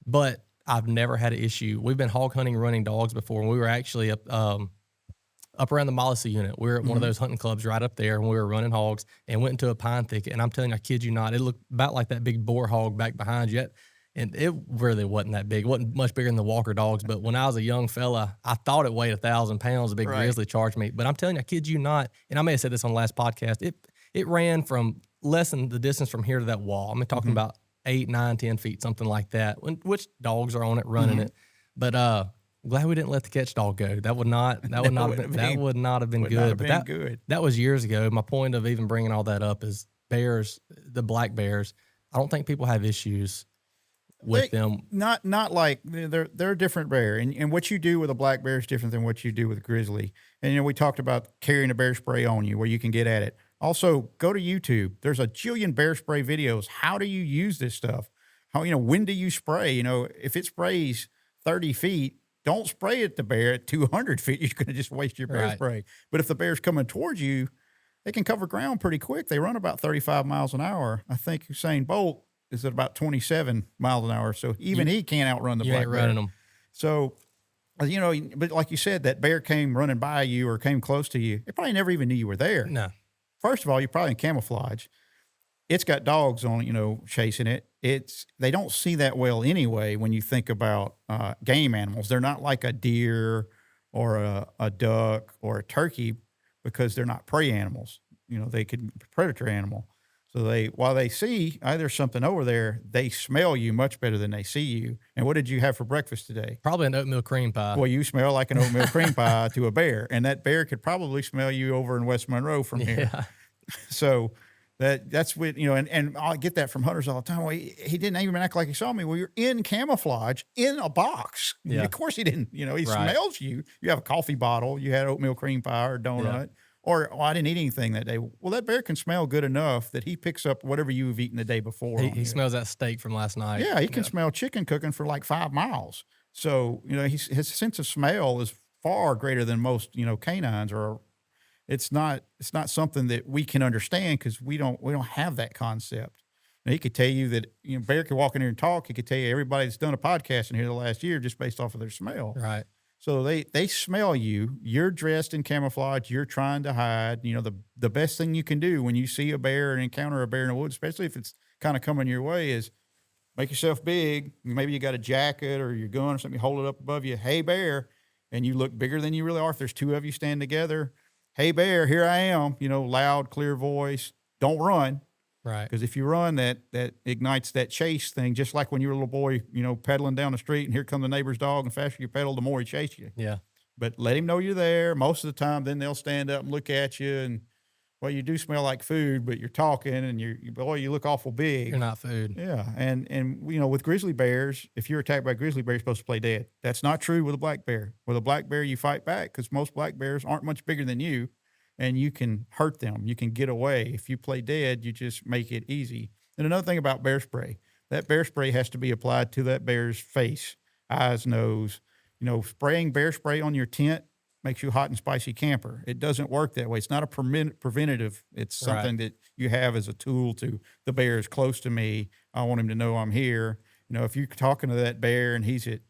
But I've never had an issue. We've been hog hunting, running dogs before, and we were actually up around the Mollicy unit. We were at one of those hunting clubs right up there, and we were running hogs and went into a pine thicket. And I'm telling you, I kid you not, it looked about like that big boar hog back behind you. And it really wasn't that big. It wasn't much bigger than the Walker dogs. But when I was a young fella, I thought it weighed 1,000 pounds, a big grizzly charged me. But I'm telling you, I kid you not, and I may have said this on the last podcast, it ran from less than the distance from here to that wall. I'm talking about 8, 9, 10 feet, something like that, which dogs are on it running it. But glad we didn't let the catch dog go. That would not have been good. That was years ago. My point of even bringing all that up is bears, the black bears. I don't think people have issues with them. Not like they're a different bear, and what you do with a black bear is different than what you do with a grizzly. And we talked about carrying a bear spray on you where you can get at it. Also, go to YouTube. There's a jillion bear spray videos. How do you use this stuff? How when do you spray? If it sprays 30 feet, don't spray at the bear at 200 feet. You're going to just waste your bear spray. But if the bear's coming towards you, they can cover ground pretty quick. They run about 35 miles an hour. I think Usain Bolt is at about 27 miles an hour. So even he can't outrun the black bear. Running them. So, but like you said, that bear came running by you or came close to you. It probably never even knew you were there. No. First of all, you're probably in camouflage. It's got dogs on, chasing it. They don't see that well anyway when you think about game animals. They're not like a deer or a duck or a turkey because they're not prey animals. They could be a predator animal. So while they see there's something over there, they smell you much better than they see you. And what did you have for breakfast today? Probably an oatmeal cream pie. Well, you smell like an oatmeal cream pie to a bear, and that bear could probably smell you over in West Monroe from here. So that's what and I get that from hunters all the time. Well, he didn't even act like he saw me. Well, you're in camouflage in a box. Yeah. Of course he didn't. He smells you. You have a coffee bottle. You had oatmeal cream pie or donut. Yeah. Or, I didn't eat anything that day. Well, that bear can smell good enough that he picks up whatever you've eaten the day before. He smells that steak from last night. Yeah, he can smell chicken cooking for like 5 miles. So, his sense of smell is far greater than most, canines. Or it's not something that we can understand because we don't have that concept. Now, he could tell you that, bear could walk in here and talk. He could tell you everybody that's done a podcast in here the last year just based off of their smell. Right. So they smell you. You're dressed in camouflage. You're trying to hide. The best thing you can do when you see a bear and encounter a bear in the woods, especially if it's kind of coming your way, is make yourself big. Maybe you got a jacket or your gun or something. You hold it up above you. Hey, bear. And you look bigger than you really are. If there's 2 of you stand together, hey, bear, here I am. Loud, clear voice. Don't run. Right. Because if you run, that ignites that chase thing, just like when you were a little boy, pedaling down the street and here come the neighbor's dog, and the faster you pedal, the more he chased you. Yeah. But let him know you're there. Most of the time, then they'll stand up and look at you, and well, you do smell like food, but you're talking, and you look awful big. You're not food. Yeah, and with grizzly bears, if you're attacked by a grizzly bear, you're supposed to play dead. That's not true with a black bear. With a black bear, you fight back because most black bears aren't much bigger than you. And you can hurt them. You can get away. If you play dead, you just make it easy. And another thing about bear spray, that bear spray has to be applied to that bear's face, eyes, nose. Spraying bear spray on your tent makes you a hot and spicy camper. It doesn't work that way. It's not a preventative. It's something that you have as a tool to, the bear is close to me. I want him to know I'm here. If you're talking to that bear and he's at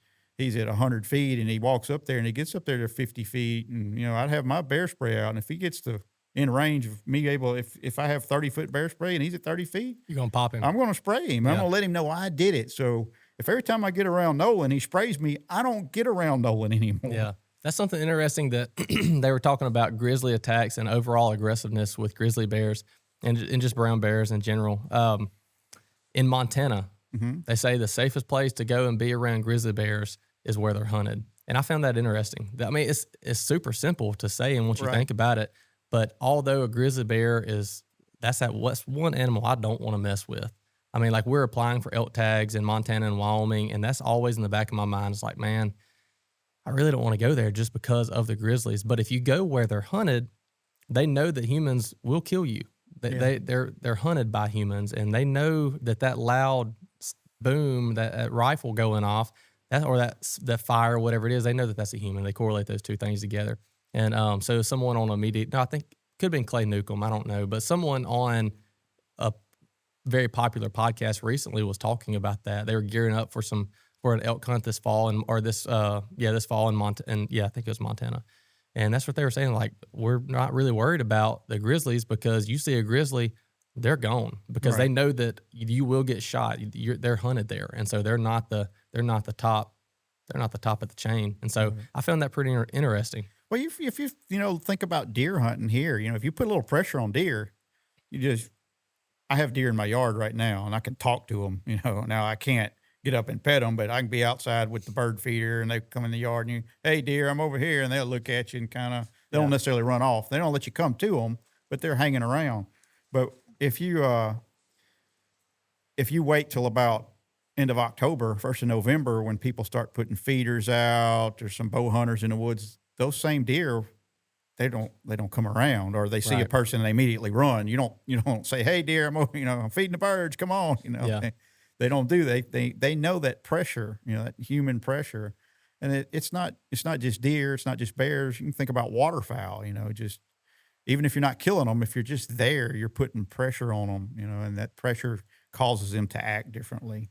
100 feet and he walks up there and he gets up there to 50 feet and, I'd have my bear spray out. And if he gets to in range of me if I have 30-foot bear spray and he's at 30 feet, you're going to pop him. I'm going to spray him. Yeah. I'm going to let him know I did it. So if every time I get around Nolan, he sprays me, I don't get around Nolan anymore. Yeah. That's something interesting that they were talking about grizzly attacks and overall aggressiveness with grizzly bears and just brown bears in general. In Montana, Hmm. they say the safest place to go and be around grizzly bears is where they're hunted. And I found that interesting. I mean, it's super simple to say, and once you Right. think about it, but although a grizzly bear what's one animal I don't want to mess with. I mean, like we're applying for elk tags in Montana and Wyoming, and that's always in the back of my mind. It's like, man, I really don't want to go there just because of the grizzlies. But if you go where they're hunted, they know that humans will kill you. Yeah. They're hunted by humans, and they know that loud boom, that rifle going off, that fire, whatever it is, they know that that's a human. They correlate those two things together. And so someone on a media, no, I think could have been Clay Newcomb, I don't know, but someone on a very popular podcast recently was talking about that. They were gearing up for an elk hunt this fall this fall in Montana, and I think it was Montana. And that's what they were saying. Like, we're not really worried about the grizzlies because you see a grizzly, they're gone because they Right. know that you will get shot. They're hunted there, and so they're not the top of the chain. And so Right. I found that pretty interesting. Well, if you think about deer hunting here, if you put a little pressure on deer, you just I have deer in my yard right now, and I can talk to them. Now I can't get up and pet them, but I can be outside with the bird feeder, and they come in the yard, and hey deer, I'm over here, and they'll look at you and kind of they don't Yeah, necessarily run off. They don't let you come to them, but they're hanging around. But if you wait till about end of October, 1st of November, when people start putting feeders out, there's some bow hunters in the woods. Those same deer, they don't come around, or they see a right. person and they immediately run. You don't say, "Hey deer, I'm feeding the birds. Come on." Yeah, They don't do. They know that pressure, that human pressure, and it's not just deer, it's not just bears. You can think about waterfowl. Just even if you're not killing them, if you're just there, you're putting pressure on them. And that pressure causes them to act differently.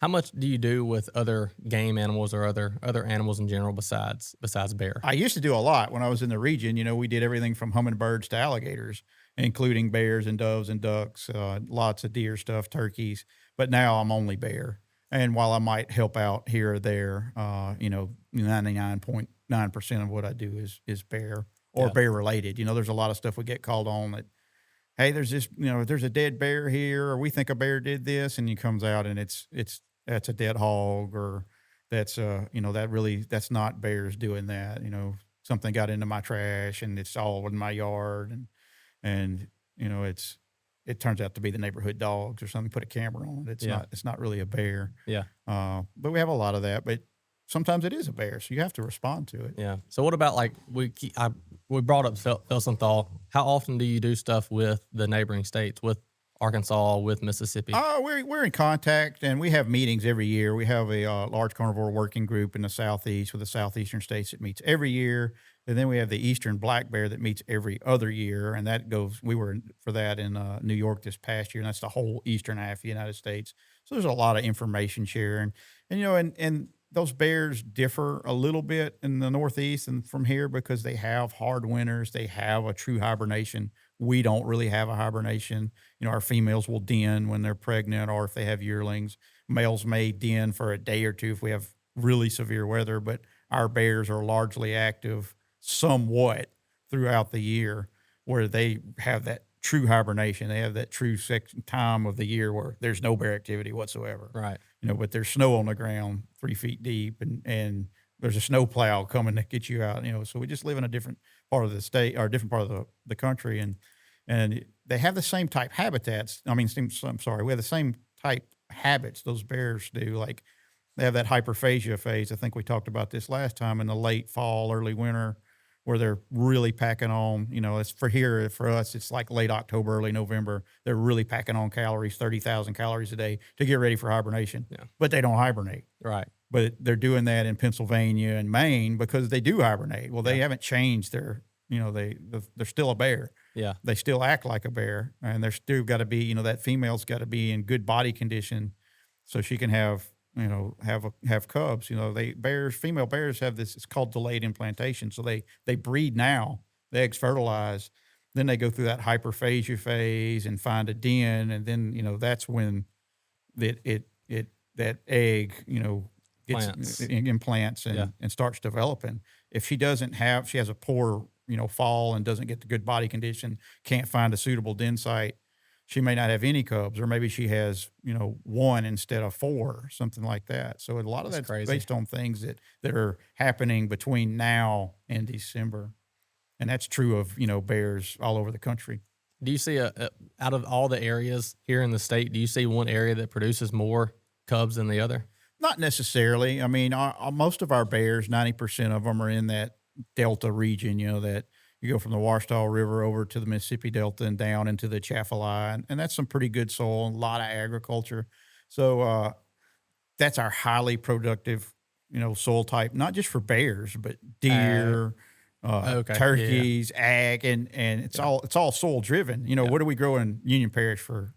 how much do you do with other game animals or other animals in general besides bear? I used to do a lot when I was in the region. We did everything from hummingbirds to alligators, including bears and doves and ducks, lots of deer stuff, turkeys. But now I'm only bear. And while I might help out here or there, 99.9% of what I do is bear or Yeah, bear related. There's a lot of stuff we get called on that, hey, there's this, there's a dead bear here, or we think a bear did this, and he comes out and that's a dead hog, or that's not bears doing that. Something got into my trash and it's all in my yard, and it turns out to be the neighborhood dogs or something. Put a camera on it. yeah, It's not really a bear. yeah, But we have a lot of that. But sometimes it is a bear, so you have to respond to it. yeah. So what about like we brought up Felsenthal. How often do you do stuff with the neighboring states, with Arkansas, with Mississippi? We're in contact, and we have meetings every year. We have a large carnivore working group in the southeast with the southeastern states that meets every year, and then we have the eastern black bear that meets every other year, and that goes. We were for that in New York this past year, and that's the whole eastern half of the United States. So there's a lot of information sharing, and those bears differ a little bit in the Northeast and from here because they have hard winters. They have a true hibernation. We don't really have a hibernation. Our females will den when they're pregnant or if they have yearlings. Males may den for a day or two if we have really severe weather, but our bears are largely active somewhat throughout the year where they have that true hibernation. They have that true time of the year where there's no bear activity whatsoever. Right. But there's snow on the ground 3 feet deep, and there's a snow plow coming to get you out. So we just live in a different part of the state or a different part of the country, and they have the same type habitats. I'm sorry, we have the same type habits those bears do. Like they have that hyperphagia phase. I think we talked about this last time in the late fall, early winter, where they're really packing on. It's for us, it's like late October, early November. They're really packing on calories, 30,000 calories a day to get ready for hibernation. Yeah. But they don't hibernate. Right. But they're doing that in Pennsylvania and Maine because they do hibernate. Well, they haven't changed their, they're still a bear. Yeah. They still act like a bear, and they're still got to be, that female's got to be in good body condition so she can have cubs. Female bears have this, it's called delayed implantation. So they breed now, the eggs fertilize, then they go through that hyperphagia phase and find a den. And then, that's when that egg, gets Plants. implants and starts developing. If she doesn't have, she has a poor, fall and doesn't get the good body condition, can't find a suitable den site, she may not have any cubs, or maybe she has, one instead of four, something like that. So a lot of That's that's crazy. based on things that are happening between now and December. And that's true of, bears all over the country. Do you see out of all the areas here in the state, do you see one area that produces more cubs than the other? Not necessarily. I mean, most of our bears, 90% of them are in that Delta region, that you go from the Washita River over to the Mississippi Delta and down into the Chaffalay. And that's some pretty good soil, a lot of agriculture. So that's our highly productive, soil type, not just for bears, but deer, Okay. turkeys, ag, and it's all soil driven. What do we grow in Union Parish for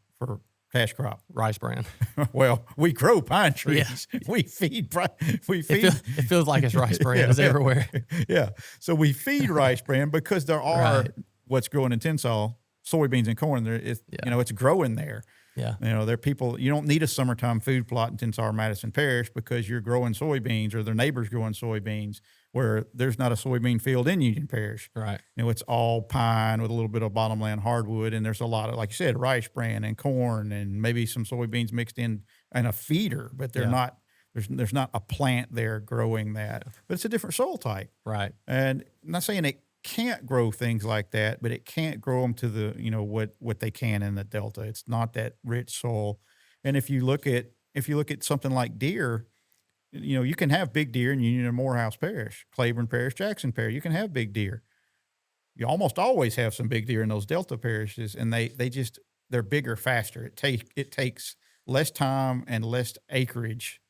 cash crop? Rice bran. Well, we grow pine trees. Yeah. We feed. It feels like it's rice bran is everywhere. Yeah. So we feed rice bran because there are what's growing in Tensas, soybeans and corn. It's growing there. Yeah. There are people, you don't need a summertime food plot in Tensas or Madison Parish because you're growing soybeans or their neighbors growing soybeans, where there's not a soybean field in Union Parish. Right. It's all pine with a little bit of bottomland hardwood. And there's a lot of, like you said, rice bran and corn and maybe some soybeans mixed in and a feeder, but they're not, there's not a plant there growing that, but it's a different soil type. Right. And I'm not saying it can't grow things like that, but it can't grow them to the, what they can in the Delta. It's not that rich soil. And if you look at something like deer, you can have big deer in Union and Morehouse Parish, Claiborne Parish, Jackson Parish. You can have big deer. You almost always have some big deer in those Delta parishes, and they're bigger, faster. It takes less time and less acreage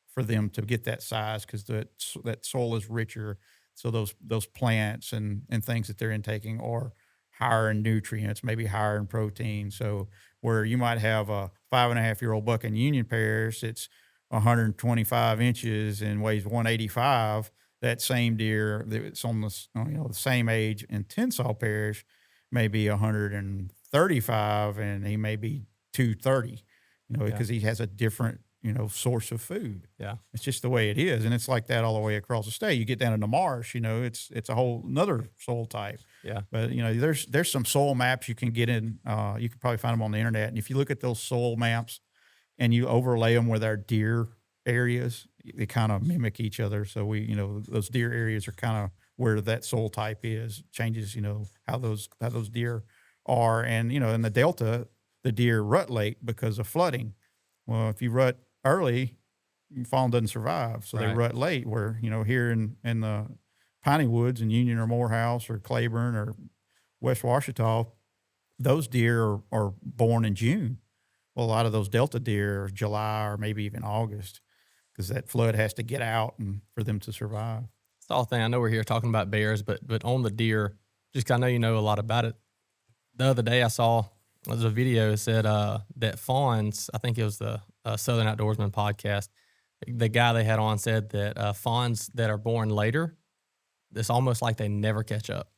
for them to get that size because that soil is richer. So those plants and things that they're intaking are higher in nutrients, maybe higher in protein. So where you might have a 5.5-year-old buck in Union Parish, it's 125 inches and weighs 185. That same deer that's on the same age in Tensas Parish may be 135 and he may be 230. Because he has a different source of food. Yeah. It's just the way it is. And it's like that all the way across the state. You get down in the marsh, it's a whole another soil type. Yeah. But, there's some soil maps you can get in. You can probably find them on the internet. And if you look at those soil maps and you overlay them with our deer areas, they kind of mimic each other. So those deer areas are kind of where that soil type is, changes, how those deer are. And, in the Delta, the deer rut late because of flooding. Well, if you rut early, fawn doesn't survive. So they rut late, where, here in the piney woods in Union or Morehouse or Claiborne or West Washita, those deer are born in June. Well, a lot of those Delta deer are July or maybe even August because that flood has to get out and for them to survive. It's all thing. I know we're here talking about bears, but on the deer, just 'cause I know you know a lot about it. The other day I saw there's a video that said that fawns, I think it was the Southern Outdoorsman podcast, the guy they had on said that fawns that are born later, it's almost like they never catch up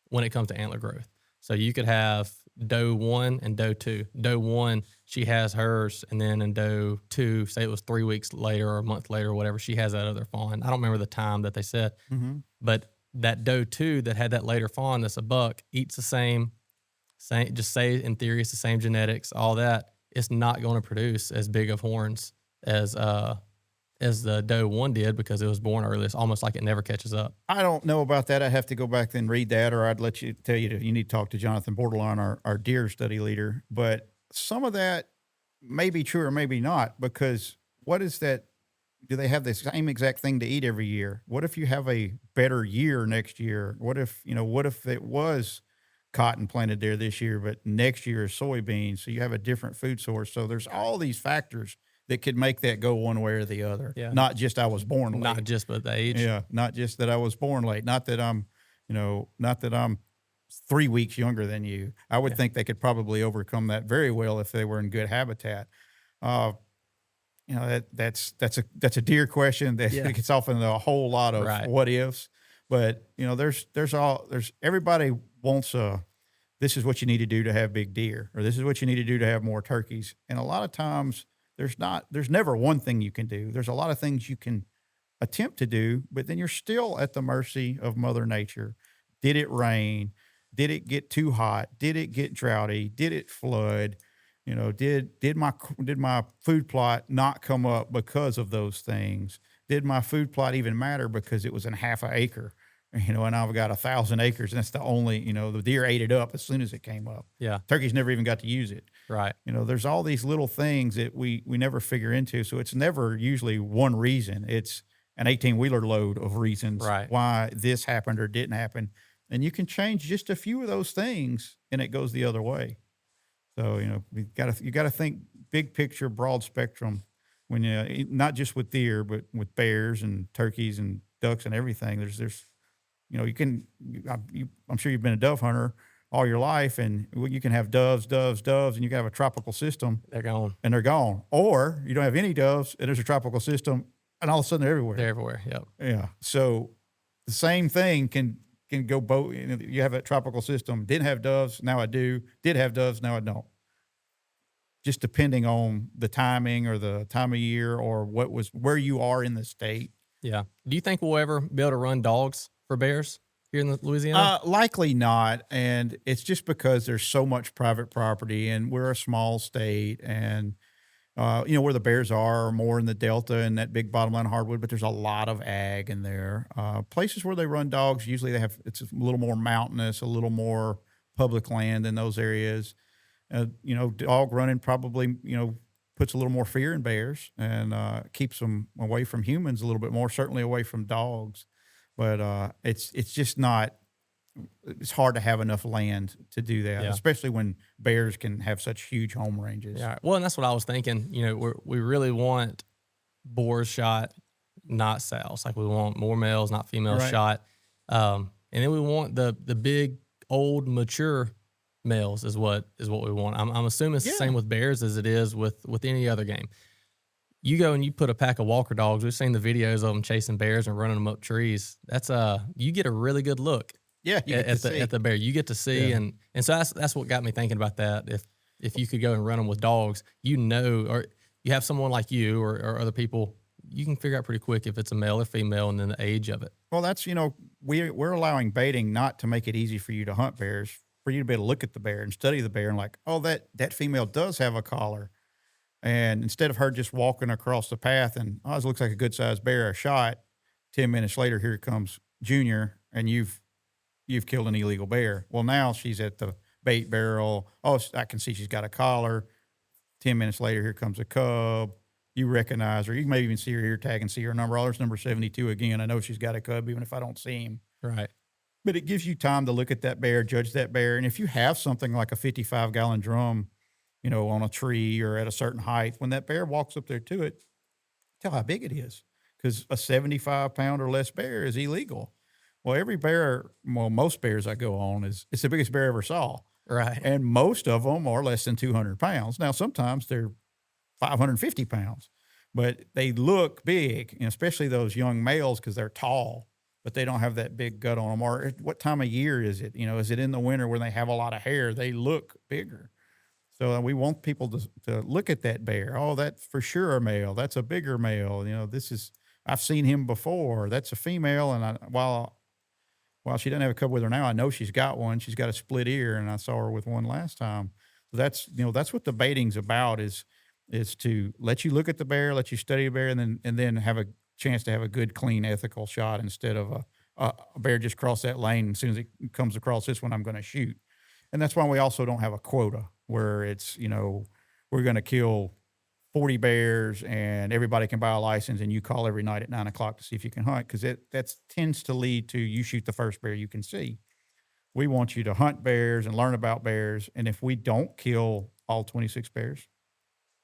when it comes to antler growth. So you could have doe 1 and doe 2. Doe 1, she has hers, and then in doe 2, say it was 3 weeks later or a month later or whatever, she has that other fawn. I don't remember the time that they said, but that doe 2 that had that later fawn that's a buck eats the same, just say in theory it's the same genetics, all that. It's not going to produce as big of horns as the doe 1 did because it was born early. It's almost like it never catches up. I don't know about that. I have to go back and read that, or I'd tell you you need to talk to Jonathan Bordelon, our deer study leader. But some of that may be true or maybe not, because what is that? Do they have the same exact thing to eat every year? What if you have a better year next year? What if it was cotton planted there this year, but next year is soybeans? So you have a different food source. So there's all these factors that could make that go one way or the other. Yeah. Not just I was born late. Not just but the age. Yeah. Not just that I was born late. Not that I'm 3 weeks younger than you. I would think they could probably overcome that very well if they were in good habitat. That's a deer question that gets off into a whole lot of what ifs. But there's everybody wants this is what you need to do to have big deer, or this is what you need to do to have more turkeys. And a lot of times there's never one thing you can do. There's a lot of things you can attempt to do, but then you're still at the mercy of Mother Nature. Did it rain? Did it get too hot? Did it get droughty? Did it flood? You know, did my food plot not come up because of those things? Did my food plot even matter because it was in half an acre? You know, and I've got 1,000 acres, and that's the only, you know, the deer ate it up as soon as it came up. Yeah. Turkeys never even got to use it. Right. You know, there's all these little things that we never figure into. So it's never usually one reason. It's an 18-wheeler load of reasons Right. why this happened or didn't happen. And you can change just a few of those things, and it goes the other way. So, you know, you got to think big picture, broad spectrum when you, not just with deer, but with bears and turkeys and ducks and everything. There's, you know, I'm sure you've been a dove hunter all your life, and you can have doves, and you can have a tropical system. They're gone. And they're gone. Or you don't have any doves, and there's a tropical system, and all of a sudden they're everywhere. They're everywhere. Yep. Yeah. So the same thing can go both. You know, you have a tropical system, didn't have doves, now I do. Did have doves, now I don't. Just depending on the timing or the time of year or where you are in the state. Yeah. Do you think we'll ever be able to run dogs for bears here in Louisiana? Likely not. And it's just because there's so much private property, and we're a small state, and you know, where the bears are more in the Delta and that big bottomland hardwood, but there's a lot of ag in there. Places where they run dogs, usually it's a little more mountainous, a little more public land in those areas. You know, dog running probably, you know, puts a little more fear in bears and keeps them away from humans a little bit more, certainly away from dogs. But it's just not. It's hard to have enough land to do that, especially when bears can have such huge home ranges. Yeah. Well, and that's what I was thinking. You know, we really want boars shot, not sows. Like we want more males, not females shot. And then we want the big, old, mature males is what we want. I'm assuming it's the same with bears as it is with any other game. You go and you put a pack of walker dogs. We've seen the videos of them chasing bears and running them up trees. That's you get a really good look. Yeah, at the bear, you get to see, and so that's what got me thinking about that. If you could go and run them with dogs, you know, or you have someone like you or other people, you can figure out pretty quick if it's a male or female, and then the age of it. Well, that's, you know, we're allowing baiting not to make it easy for you to hunt bears, for you to be able to look at the bear and study the bear and like, oh, that female does have a collar, and instead of her just walking across the path and it looks like a good sized bear, a shot, 10 minutes later here comes Junior, and you've killed an illegal bear. Well, now she's at the bait barrel. Oh, I can see she's got a collar. 10 minutes later, here comes a cub. You recognize her. You may even see her ear tag and see her number. Oh, there's number 72 again. I know she's got a cub, even if I don't see him. Right. But it gives you time to look at that bear, judge that bear. And if you have something like a 55-gallon drum, you know, on a tree or at a certain height, when that bear walks up there to it, tell how big it is. Because a 75-pound or less bear is illegal. Well, most bears I go on it's the biggest bear I ever saw. Right. And most of them are less than 200 pounds. Now, sometimes they're 550 pounds, but they look big, and especially those young males because they're tall, but they don't have that big gut on them. Or what time of year is it? You know, is it in the winter when they have a lot of hair? They look bigger. So we want people to look at that bear. Oh, that's for sure a male. That's a bigger male. You know, I've seen him before. That's a female. And while she doesn't have a cub with her now, I know she's got one. She's got a split ear, and I saw her with one last time. So that's what the baiting's about is to let you look at the bear, let you study the bear, and then have a chance to have a good, clean, ethical shot instead of a bear just cross that lane. As soon as it comes across this one, I'm going to shoot. And that's why we also don't have a quota where it's, you know, we're going to kill 40 bears and everybody can buy a license and you call every night at 9 o'clock to see if you can hunt, because that tends to lead to you shoot the first bear you can see. We want you to hunt bears and learn about bears, and if we don't kill all 26 bears,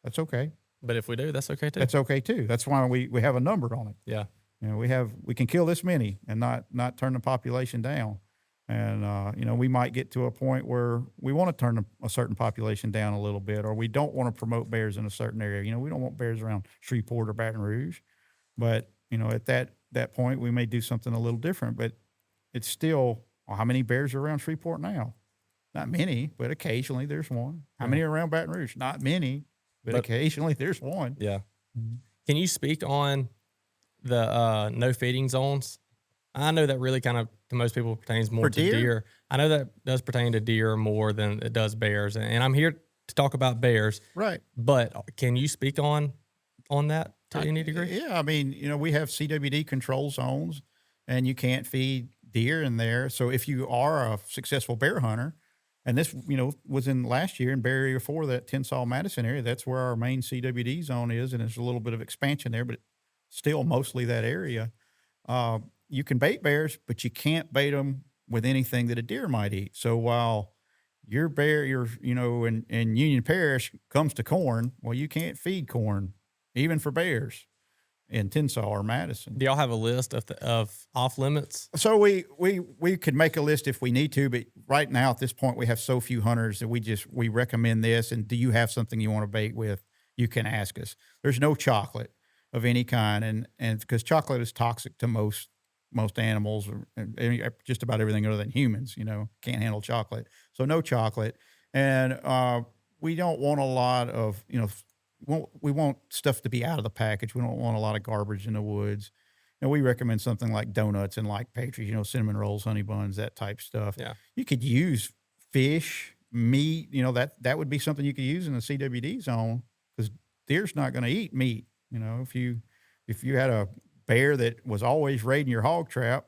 that's okay. But if we do, that's okay too. That's okay too. That's why we have a number on it. Yeah. You know, we can kill this many and not turn the population down. And, you know, we might get to a point where we want to turn a certain population down a little bit, or we don't want to promote bears in a certain area. You know, we don't want bears around Shreveport or Baton Rouge. But, you know, at that point, we may do something a little different. But it's still, well, how many bears are around Shreveport now? Not many, but occasionally there's one. How many are around Baton Rouge? Not many, but occasionally there's one. Yeah. Mm-hmm. Can you speak on the no feeding zones. I know that really kind of to most people pertains more For to deer? deer. I know that does pertain to deer more than it does bears, and I'm here to talk about bears. Right. But can you speak on that to any degree? Yeah, I mean, we have CWD control zones, and you can't feed deer in there. So if you are a successful bear hunter, and this, was in last year in Bear Area 4, that Tensall Madison area, that's where our main CWD zone is, and there's a little bit of expansion there, but still mostly that area. You can bait bears, but you can't bait them with anything that a deer might eat. So while your bear, in Union Parish comes to corn, well, you can't feed corn, even for bears in Tensall or Madison. Do y'all have a list of off limits? So we could make a list if we need to, but right now at this point we have so few hunters that we recommend this. And do you have something you want to bait with? You can ask us. There's no chocolate of any kind, and because chocolate is toxic to most animals, or just about everything other than humans, can't handle chocolate. So no chocolate, and we don't want a lot of we want stuff to be out of the package. We don't want a lot of garbage in the woods. And we recommend something like donuts and like pastries, cinnamon rolls, honey buns, that type stuff. Yeah. You could use fish, meat, that would be something you could use in the CWD zone, because deer's not going to eat meat. If you had a bear that was always raiding your hog trap,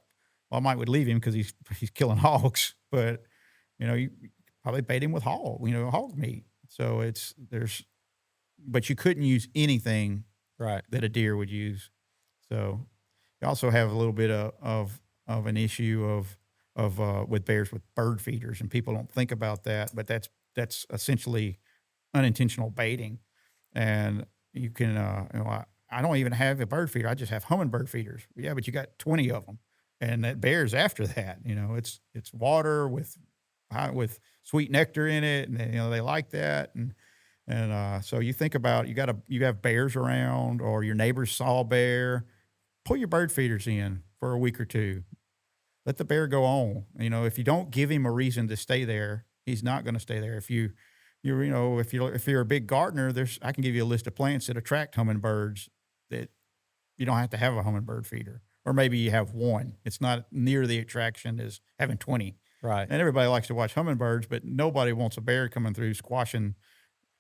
well, I would leave him because he's killing hogs, but you probably bait him with hog meat. So but you couldn't use anything Right. that a deer would use. So you also have a little bit of an issue of with bears with bird feeders, and people don't think about that, but that's essentially unintentional baiting. And you can, I don't even have a bird feeder. I just have hummingbird feeders. Yeah, but you got 20 of them, and that bear's after that. It's water with sweet nectar in it, and they like that. And so you think about, you have bears around, or your neighbors saw a bear, pull your bird feeders in for a week or two. Let the bear go on. If you don't give him a reason to stay there, he's not going to stay there. If you're a big gardener, I can give you a list of plants that attract hummingbirds that you don't have to have a hummingbird feeder, or maybe you have one. It's not near the attraction as having 20. Right. And everybody likes to watch hummingbirds, but nobody wants a bear coming through squashing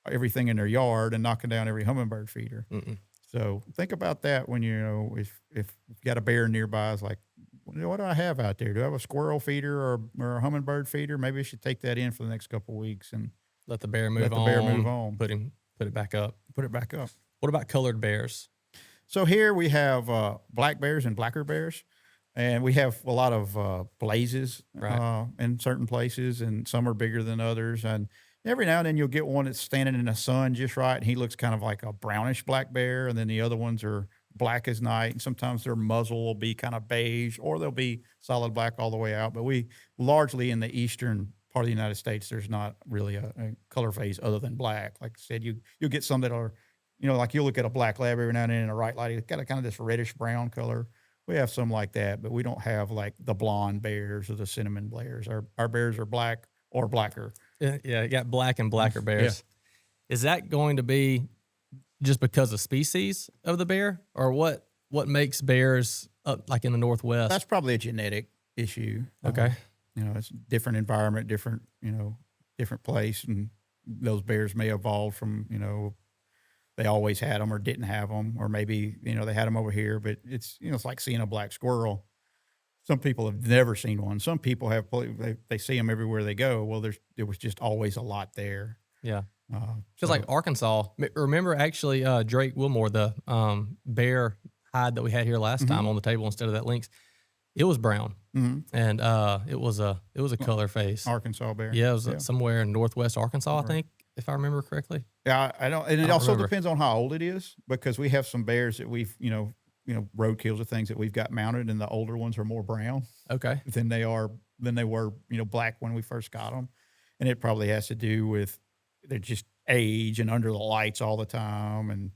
everything in their yard and knocking down every hummingbird feeder. Mm-mm. So think about that when if you got a bear nearby. It's like, what do I have out there? Do I have a squirrel feeder or a hummingbird feeder? Maybe I should take that in for the next couple of weeks and Let the bear move let the on. bear move on. Put it back up. Put it back up. What about colored bears? So here we have black bears and blacker bears, and we have a lot of blazes Right. in certain places, and some are bigger than others. And every now and then you'll get one that's standing in the sun just right, and he looks kind of like a brownish black bear, and then the other ones are black as night, and sometimes their muzzle will be kind of beige, or they'll be solid black all the way out. But we largely in the eastern part of the United States, there's not really a color phase other than black. Like I said, you'll get some that are, like you'll look at a black lab every now and then in a right light, it's got a kind of this reddish brown color. We have some like that, but we don't have like the blonde bears or the cinnamon bears. Our bears are black or blacker. Yeah, you got black and blacker bears. Yeah. Is that going to be just because of species of the bear, or what makes bears up like in the Northwest? That's probably a genetic issue. Okay. It's different environment, different place, and those bears may evolve from, they always had them or didn't have them, or maybe, they had them over here, but it's, it's like seeing a black squirrel. Some people have never seen one. Some people they see them everywhere they go. Well, there was just always a lot there. Yeah. Just like Arkansas. Remember actually Drake Wilmore, the bear hide that we had here last time on the table instead of that lynx. It was brown, and it was a color face. Arkansas bear. Yeah, it was somewhere in northwest Arkansas, I think, if I remember correctly. Yeah, I don't, and it also depends on how old it is, because we have some bears that we've roadkills or things that we've got mounted, and the older ones are more brown. Okay. Than they were black when we first got them, and it probably has to do with they're just age and under the lights all the time, and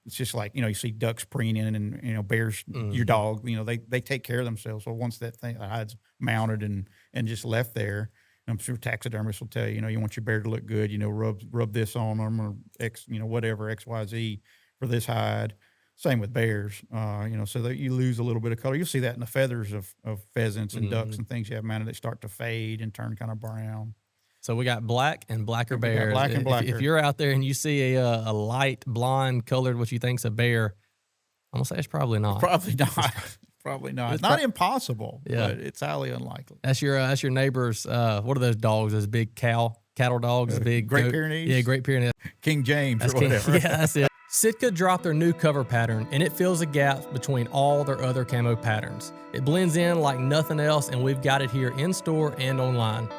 it's just like, you see ducks preening, and, bears, your dog, they take care of themselves. So once that hide's mounted and just left there, I'm sure taxidermists will tell you, you want your bear to look good, rub this on them, or X, whatever, XYZ for this hide. Same with bears, so that you lose a little bit of color. You'll see that in the feathers of pheasants and ducks and things you have mounted. They start to fade and turn kind of brown. So we got black and blacker We got bears. black and If blacker. you're out there and you see a light blonde colored, what you think's a bear, I'm gonna say it's probably not. Probably not. Probably not. It's Not impossible, Yeah. but it's highly unlikely. That's your neighbor's. What are those dogs? Those big cattle dogs, big Great goat- Pyrenees? Yeah, Great Pyrenees. King James That's or King- whatever. Yeah, that's it. Sitka dropped their new cover pattern, and it fills a gap between all their other camo patterns. It blends in like nothing else, and we've got it here in store and online.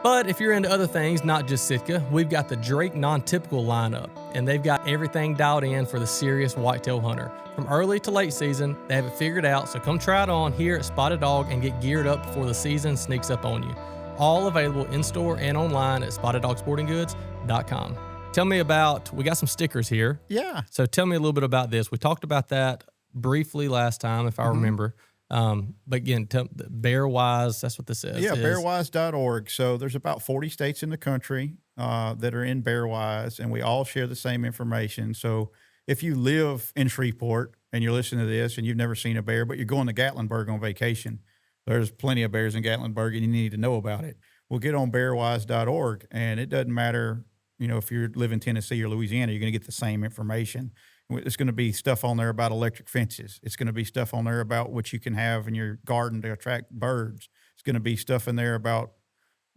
But if you're into other things, not just Sitka, we've got the Drake Non-Typical lineup, and they've got everything dialed in for the serious whitetail hunter. From early to late season, they have it figured out, so come try it on here at Spotted Dog and get geared up before the season sneaks up on you. All available in-store and online at SpottedDogSportingGoods.com. Tell me about, we got some stickers here. Yeah. So tell me a little bit about this. We talked about that briefly last time, if I remember. But again, Bearwise, that's what this says. Yeah, is- bearwise.org. So there's about 40 states in the country that are in Bearwise, and we all share the same information. So if you live in Shreveport and you're listening to this and you've never seen a bear, but you're going to Gatlinburg on vacation, there's plenty of bears in Gatlinburg and you need to know about it. Well, get on bearwise.org, and it doesn't matter, if you live in Tennessee or Louisiana, you're going to get the same information. It's going to be stuff on there about electric fences. It's going to be stuff on there about what you can have in your garden to attract birds. It's going to be stuff in there about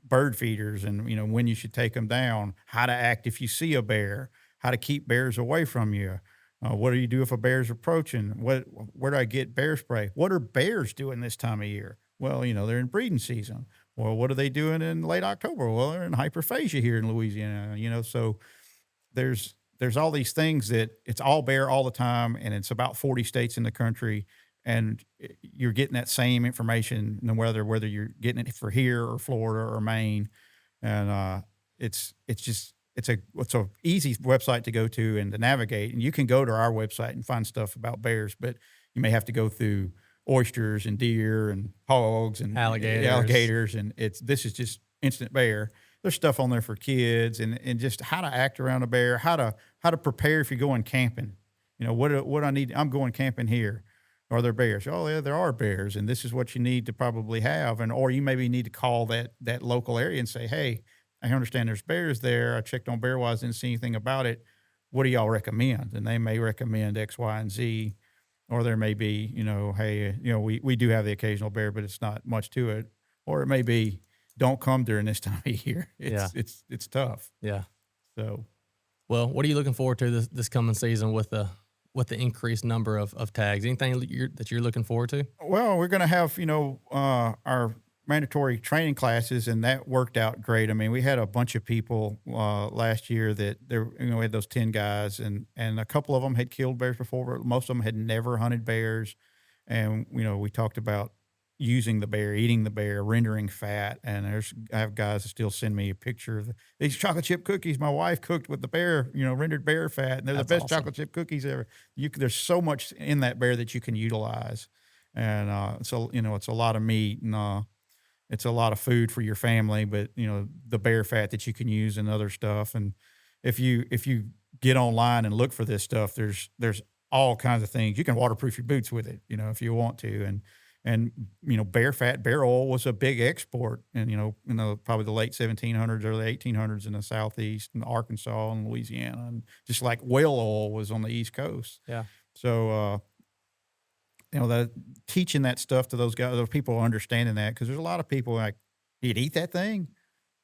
bird feeders and, when you should take them down, how to act if you see a bear, how to keep bears away from you. What do you do if a bear's approaching? Where do I get bear spray? What are bears doing this time of year? Well, they're in breeding season. Well, what are they doing in late October? Well, they're in hyperphagia here in Louisiana, so there's all these things that it's all bear all the time, and it's about 40 states in the country, and you're getting that same information, no whether you're getting it for here or Florida or Maine, and it's a easy website to go to and to navigate, and you can go to our website and find stuff about bears, but you may have to go through oysters and deer and hogs and alligators, and this is just instant bear. There's stuff on there for kids and just how to act around a bear, how to prepare if you're going camping. What I need. I'm going camping here. Are there bears? Oh yeah, there are bears, and this is what you need to probably have. Or you maybe need to call that local area and say, hey, I understand there's bears there. I checked on Bearwise, didn't see anything about it. What do y'all recommend? And they may recommend X, Y, and Z. Or there may be, hey, we do have the occasional bear, but it's not much to it. Or it may be, don't come during this time of year. It's tough. Yeah. So, well, what are you looking forward to this coming season with the increased number of tags? Anything that you're looking forward to? Well, we're going to have, our mandatory training classes, and that worked out great. I mean, we had a bunch of people last year that we had those 10 guys, and a couple of them had killed bears before, but most of them had never hunted bears. And, we talked about using the bear, eating the bear, rendering fat. And I have guys that still send me a picture of these chocolate chip cookies my wife cooked with the bear, rendered bear fat. And they're the best chocolate chip cookies ever. There's so much in that bear that you can utilize. And so, it's a lot of meat, and it's a lot of food for your family, but the bear fat that you can use and other stuff. And if you get online and look for this stuff, there's all kinds of things. You can waterproof your boots with it, if you want to. And bear fat, bear oil was a big export, and probably the late 1700s, early 1800s in the Southeast and Arkansas and Louisiana, and just like whale oil was on the East Coast. Yeah. So that teaching that stuff to those guys, those people understanding that, because there's a lot of people like, you'd eat that thing.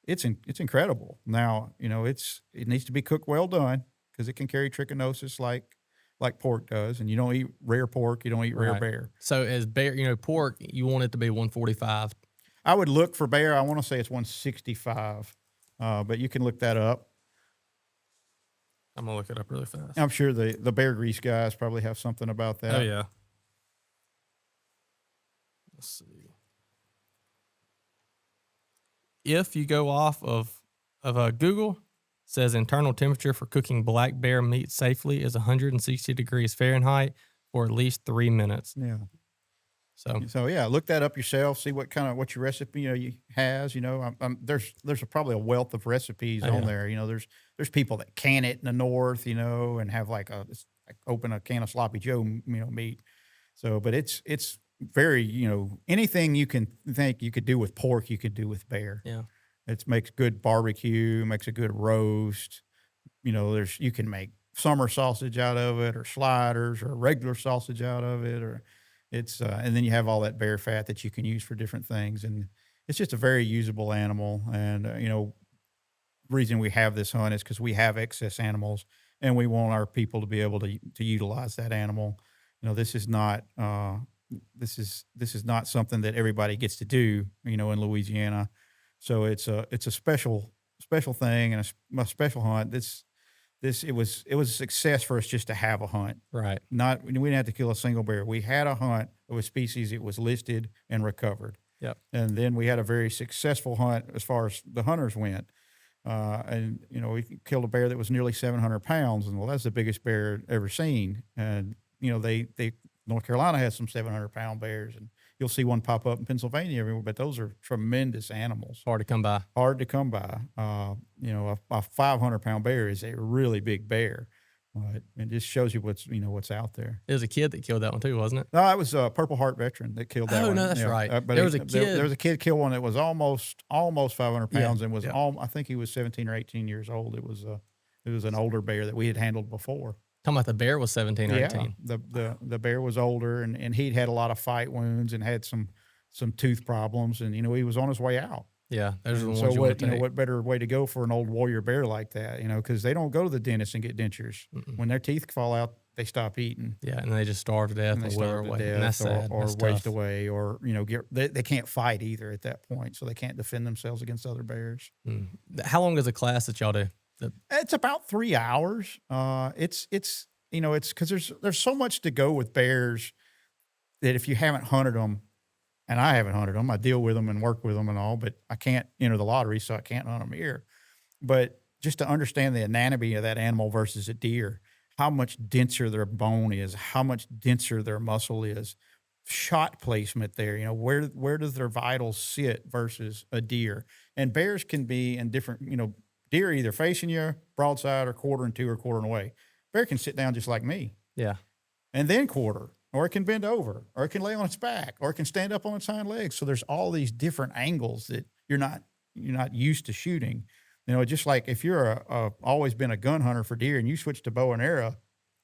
It's incredible. Now, it needs to be cooked well done, because it can carry trichinosis like pork does, and you don't eat rare pork, you don't eat rare bear. So as bear, pork, you want it to be 145. I would look for bear. I want to say it's 165, but you can look that up. I'm gonna look it up really fast. I'm sure the bear grease guys probably have something about that. Oh yeah. Let's see. If you go off of Google, says internal temperature for cooking black bear meat safely is 160 degrees Fahrenheit for at least 3 minutes. Yeah. So yeah, look that up yourself. See what your recipe has. There's probably a wealth of recipes on there. There's people that can it in the north, and have like a open a can of sloppy Joe, meat. So, but it's very, anything you can think you could do with pork, you could do with bear. Yeah. It makes good barbecue, makes a good roast. You can make summer sausage out of it, or sliders, or regular sausage out of it, or and then you have all that bear fat that you can use for different things, and it's just a very usable animal. And reason we have this hunt is because we have excess animals, and we want our people to be able to utilize that animal. This is not this is not something that everybody gets to do, in Louisiana. So it's a special thing, and a special hunt. It was a success for us just to have a hunt. Right. We didn't have to kill a single bear. We had a hunt of a species. It was listed and recovered. Yep. And then we had a very successful hunt as far as the hunters went. And we killed a bear that was nearly 700 pounds, and that's the biggest bear ever seen. And they North Carolina has some 700-pound bears, and you'll see one pop up in Pennsylvania everywhere. But those are tremendous animals. Hard to come by. Hard to come by. A 500-pound bear is a really big bear. It just shows you what's out there. It was a kid that killed that one too, wasn't it? No, it was a Purple Heart veteran that killed that one. Oh, no, that's right. But there was a kid. There was a kid killed one that was almost 500 pounds, and was yeah. I think he was 17 or 18 years old. It was an older bear that we had handled before. Talking about the bear was 17 or 18. The bear was older, and he'd had a lot of fight wounds and had some tooth problems, and he was on his way out. Yeah, those are the ones So you want to take. what better way to go for an old warrior bear like that? Because they don't go to the dentist and get dentures. Mm-mm. When their teeth fall out, they stop eating. Yeah, and they just starve to death And they or wither starve to away. death, And that's sad. or That's waste tough. away, or they can't fight either at that point, so they can't defend themselves against other bears. Mm. How long is a class that y'all do? It's about 3 hours. It's because there's so much to go with bears that if you haven't hunted them, and I haven't hunted them, I deal with them and work with them and all, but I can't enter the lottery, so I can't hunt them here. But just to understand the anatomy of that animal versus a deer, how much denser their bone is, how much denser their muscle is, shot placement there, where does their vitals sit versus a deer? And bears can be in different, deer either facing you broadside or quartering to or quartering away. Bear can sit down just like me. Yeah. And then quarter, or it can bend over, or it can lay on its back, or it can stand up on its hind legs. So there's all these different angles that you're not used to shooting. Just like if you're always been a gun hunter for deer and you switch to bow and arrow,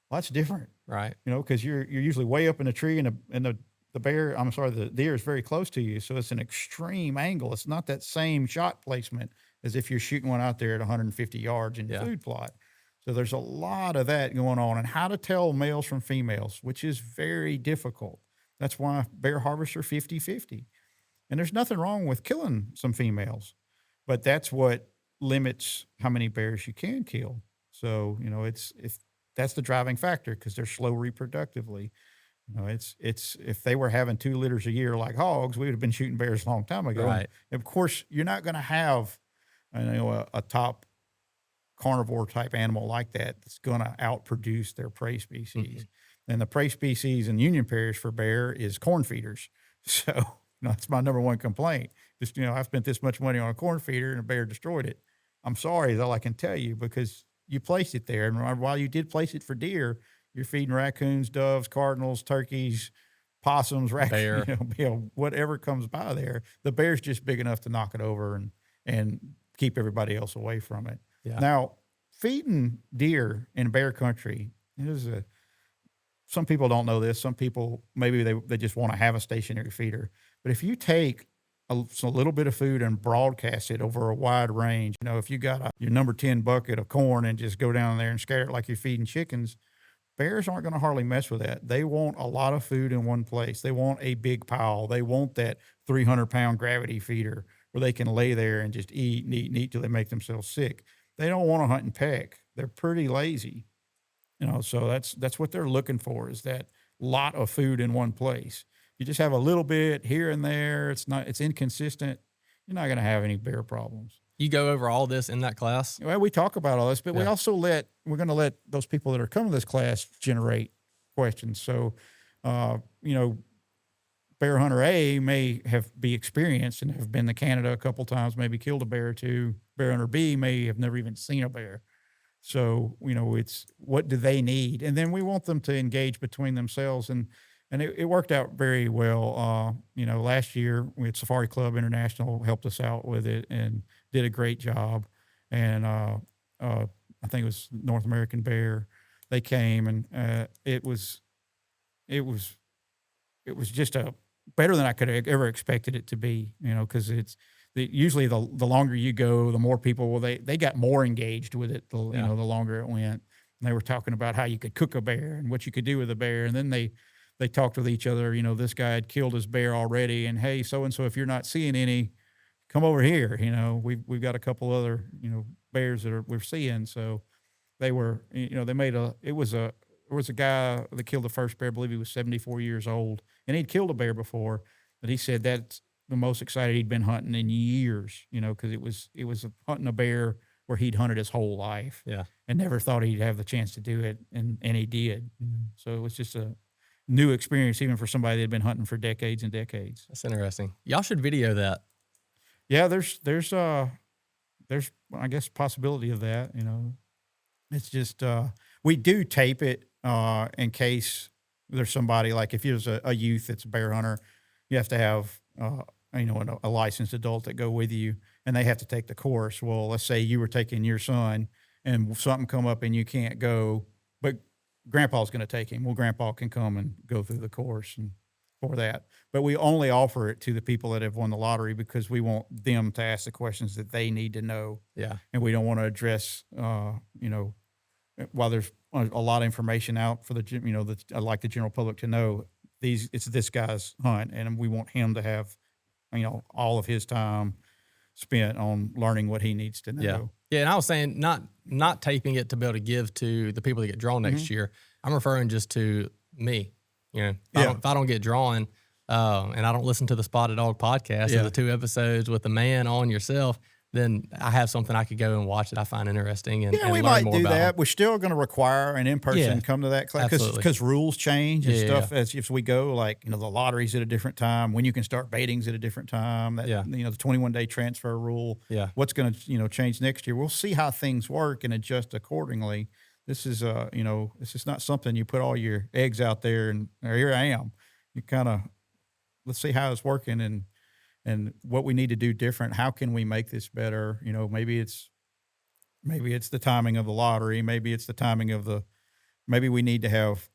well, that's different. Right. Because you're usually way up in the tree, and the deer is very close to you. So it's an extreme angle. It's not that same shot placement as if you're shooting one out there at 150 yards in your food plot. So there's a lot of that going on, and how to tell males from females, which is very difficult. That's why bear harvests are 50-50. And there's nothing wrong with killing some females, but that's what limits how many bears you can kill. So, that's the driving factor, because they're slow reproductively. It's if they were having 2 litters a year like hogs, we would have been shooting bears a long time ago. Right. And of course, you're not going to have a top carnivore type animal like that's going to outproduce their prey species. Mm-hmm. And the prey species in Union Parish for bear is corn feeders. So that's my number one complaint. Just, I spent this much money on a corn feeder and a bear destroyed it. I'm sorry is all I can tell you, because you placed it there. And while you did place it for deer, you're feeding raccoons, doves, cardinals, turkeys, possums, whatever comes by there. The bear's just big enough to knock it over and keep everybody else away from it. Yeah. Now, feeding deer in bear country some people don't know this. Some people, maybe they just want to have a stationary feeder. But if you take a little bit of food and broadcast it over a wide range, if you got your number 10 bucket of corn and just go down there and scatter it like you're feeding chickens, bears aren't going to hardly mess with that. They want a lot of food in one place. They want a big pile. They want that 300-pound gravity feeder where they can lay there and just eat and eat and eat till they make themselves sick. They don't want to hunt and peck. They're pretty lazy, so that's what they're looking for, is that lot of food in one place. You just have a little bit here and there. It's inconsistent. You're not going to have any bear problems. You go over all this in that class? Well, we talk about all this, but we also we're going to let those people that are coming to this class generate questions. So, bear hunter A may be experienced and have been to Canada a couple times, maybe killed a bear or two. Bear hunter B may have never even seen a bear. So, it's what do they need? And then we want them to engage between themselves. And it worked out very well. Last year we had Safari Club International helped us out with it and did a great job. And I think it was North American Bear. They came and it was just a better than I could have ever expected it to be. Because usually the longer you go, the more people. Well, they got more engaged with it. The longer it went, and they were talking about how you could cook a bear and what you could do with a bear, and then they talked with each other. This guy had killed his bear already, and hey, so and so, if you're not seeing any, come over here. We've got a couple other bears that we're seeing. So they were they made there was a guy that killed the first bear. I believe he was 74 years old, and he'd killed a bear before, but he said that's the most excited he'd been hunting in years. Because it was hunting a bear where he'd hunted his whole life. Yeah. And never thought he'd have the chance to do it, and he did. So it was just a new experience, even for somebody that had been hunting for decades and decades. That's interesting. Y'all should video that. Yeah, there's I guess possibility of that. It's just we do tape it in case there's somebody, like if there's a youth that's a bear hunter, you have to have a licensed adult that go with you, and they have to take the course. Well, let's say you were taking your son and something come up and you can't go, but Grandpa's going to take him. Well, Grandpa can come and go through the course and for that. But we only offer it to the people that have won the lottery because we want them to ask the questions that they need to know. Yeah. And we don't want to address, while there's a lot of information out for I'd like the general public to know, it's this guy's hunt, and we want him to have, all of his time spent on learning what he needs to know. Yeah. Yeah, and I was saying not taping it to be able to give to the people that get drawn next year. I'm referring just to me. If I don't get drawn, and I don't listen to the Spotted Dog podcast or the 2 episodes with the man on yourself, then I have something I could go and watch that I find interesting and we learn might more do about that. them. We're still going to require an in-person come to that class because rules change and stuff as if we go. Like the lottery's at a different time, when you can start baiting's at a different time. That, the 21-day transfer rule. Yeah, what's going to change next year? We'll see how things work and adjust accordingly. This is this is not something you put all your eggs out there and here I am. You kind of let's see how it's working and what we need to do different. How can we make this better? Maybe it's the timing of the lottery. Maybe it's the timing of maybe we need to have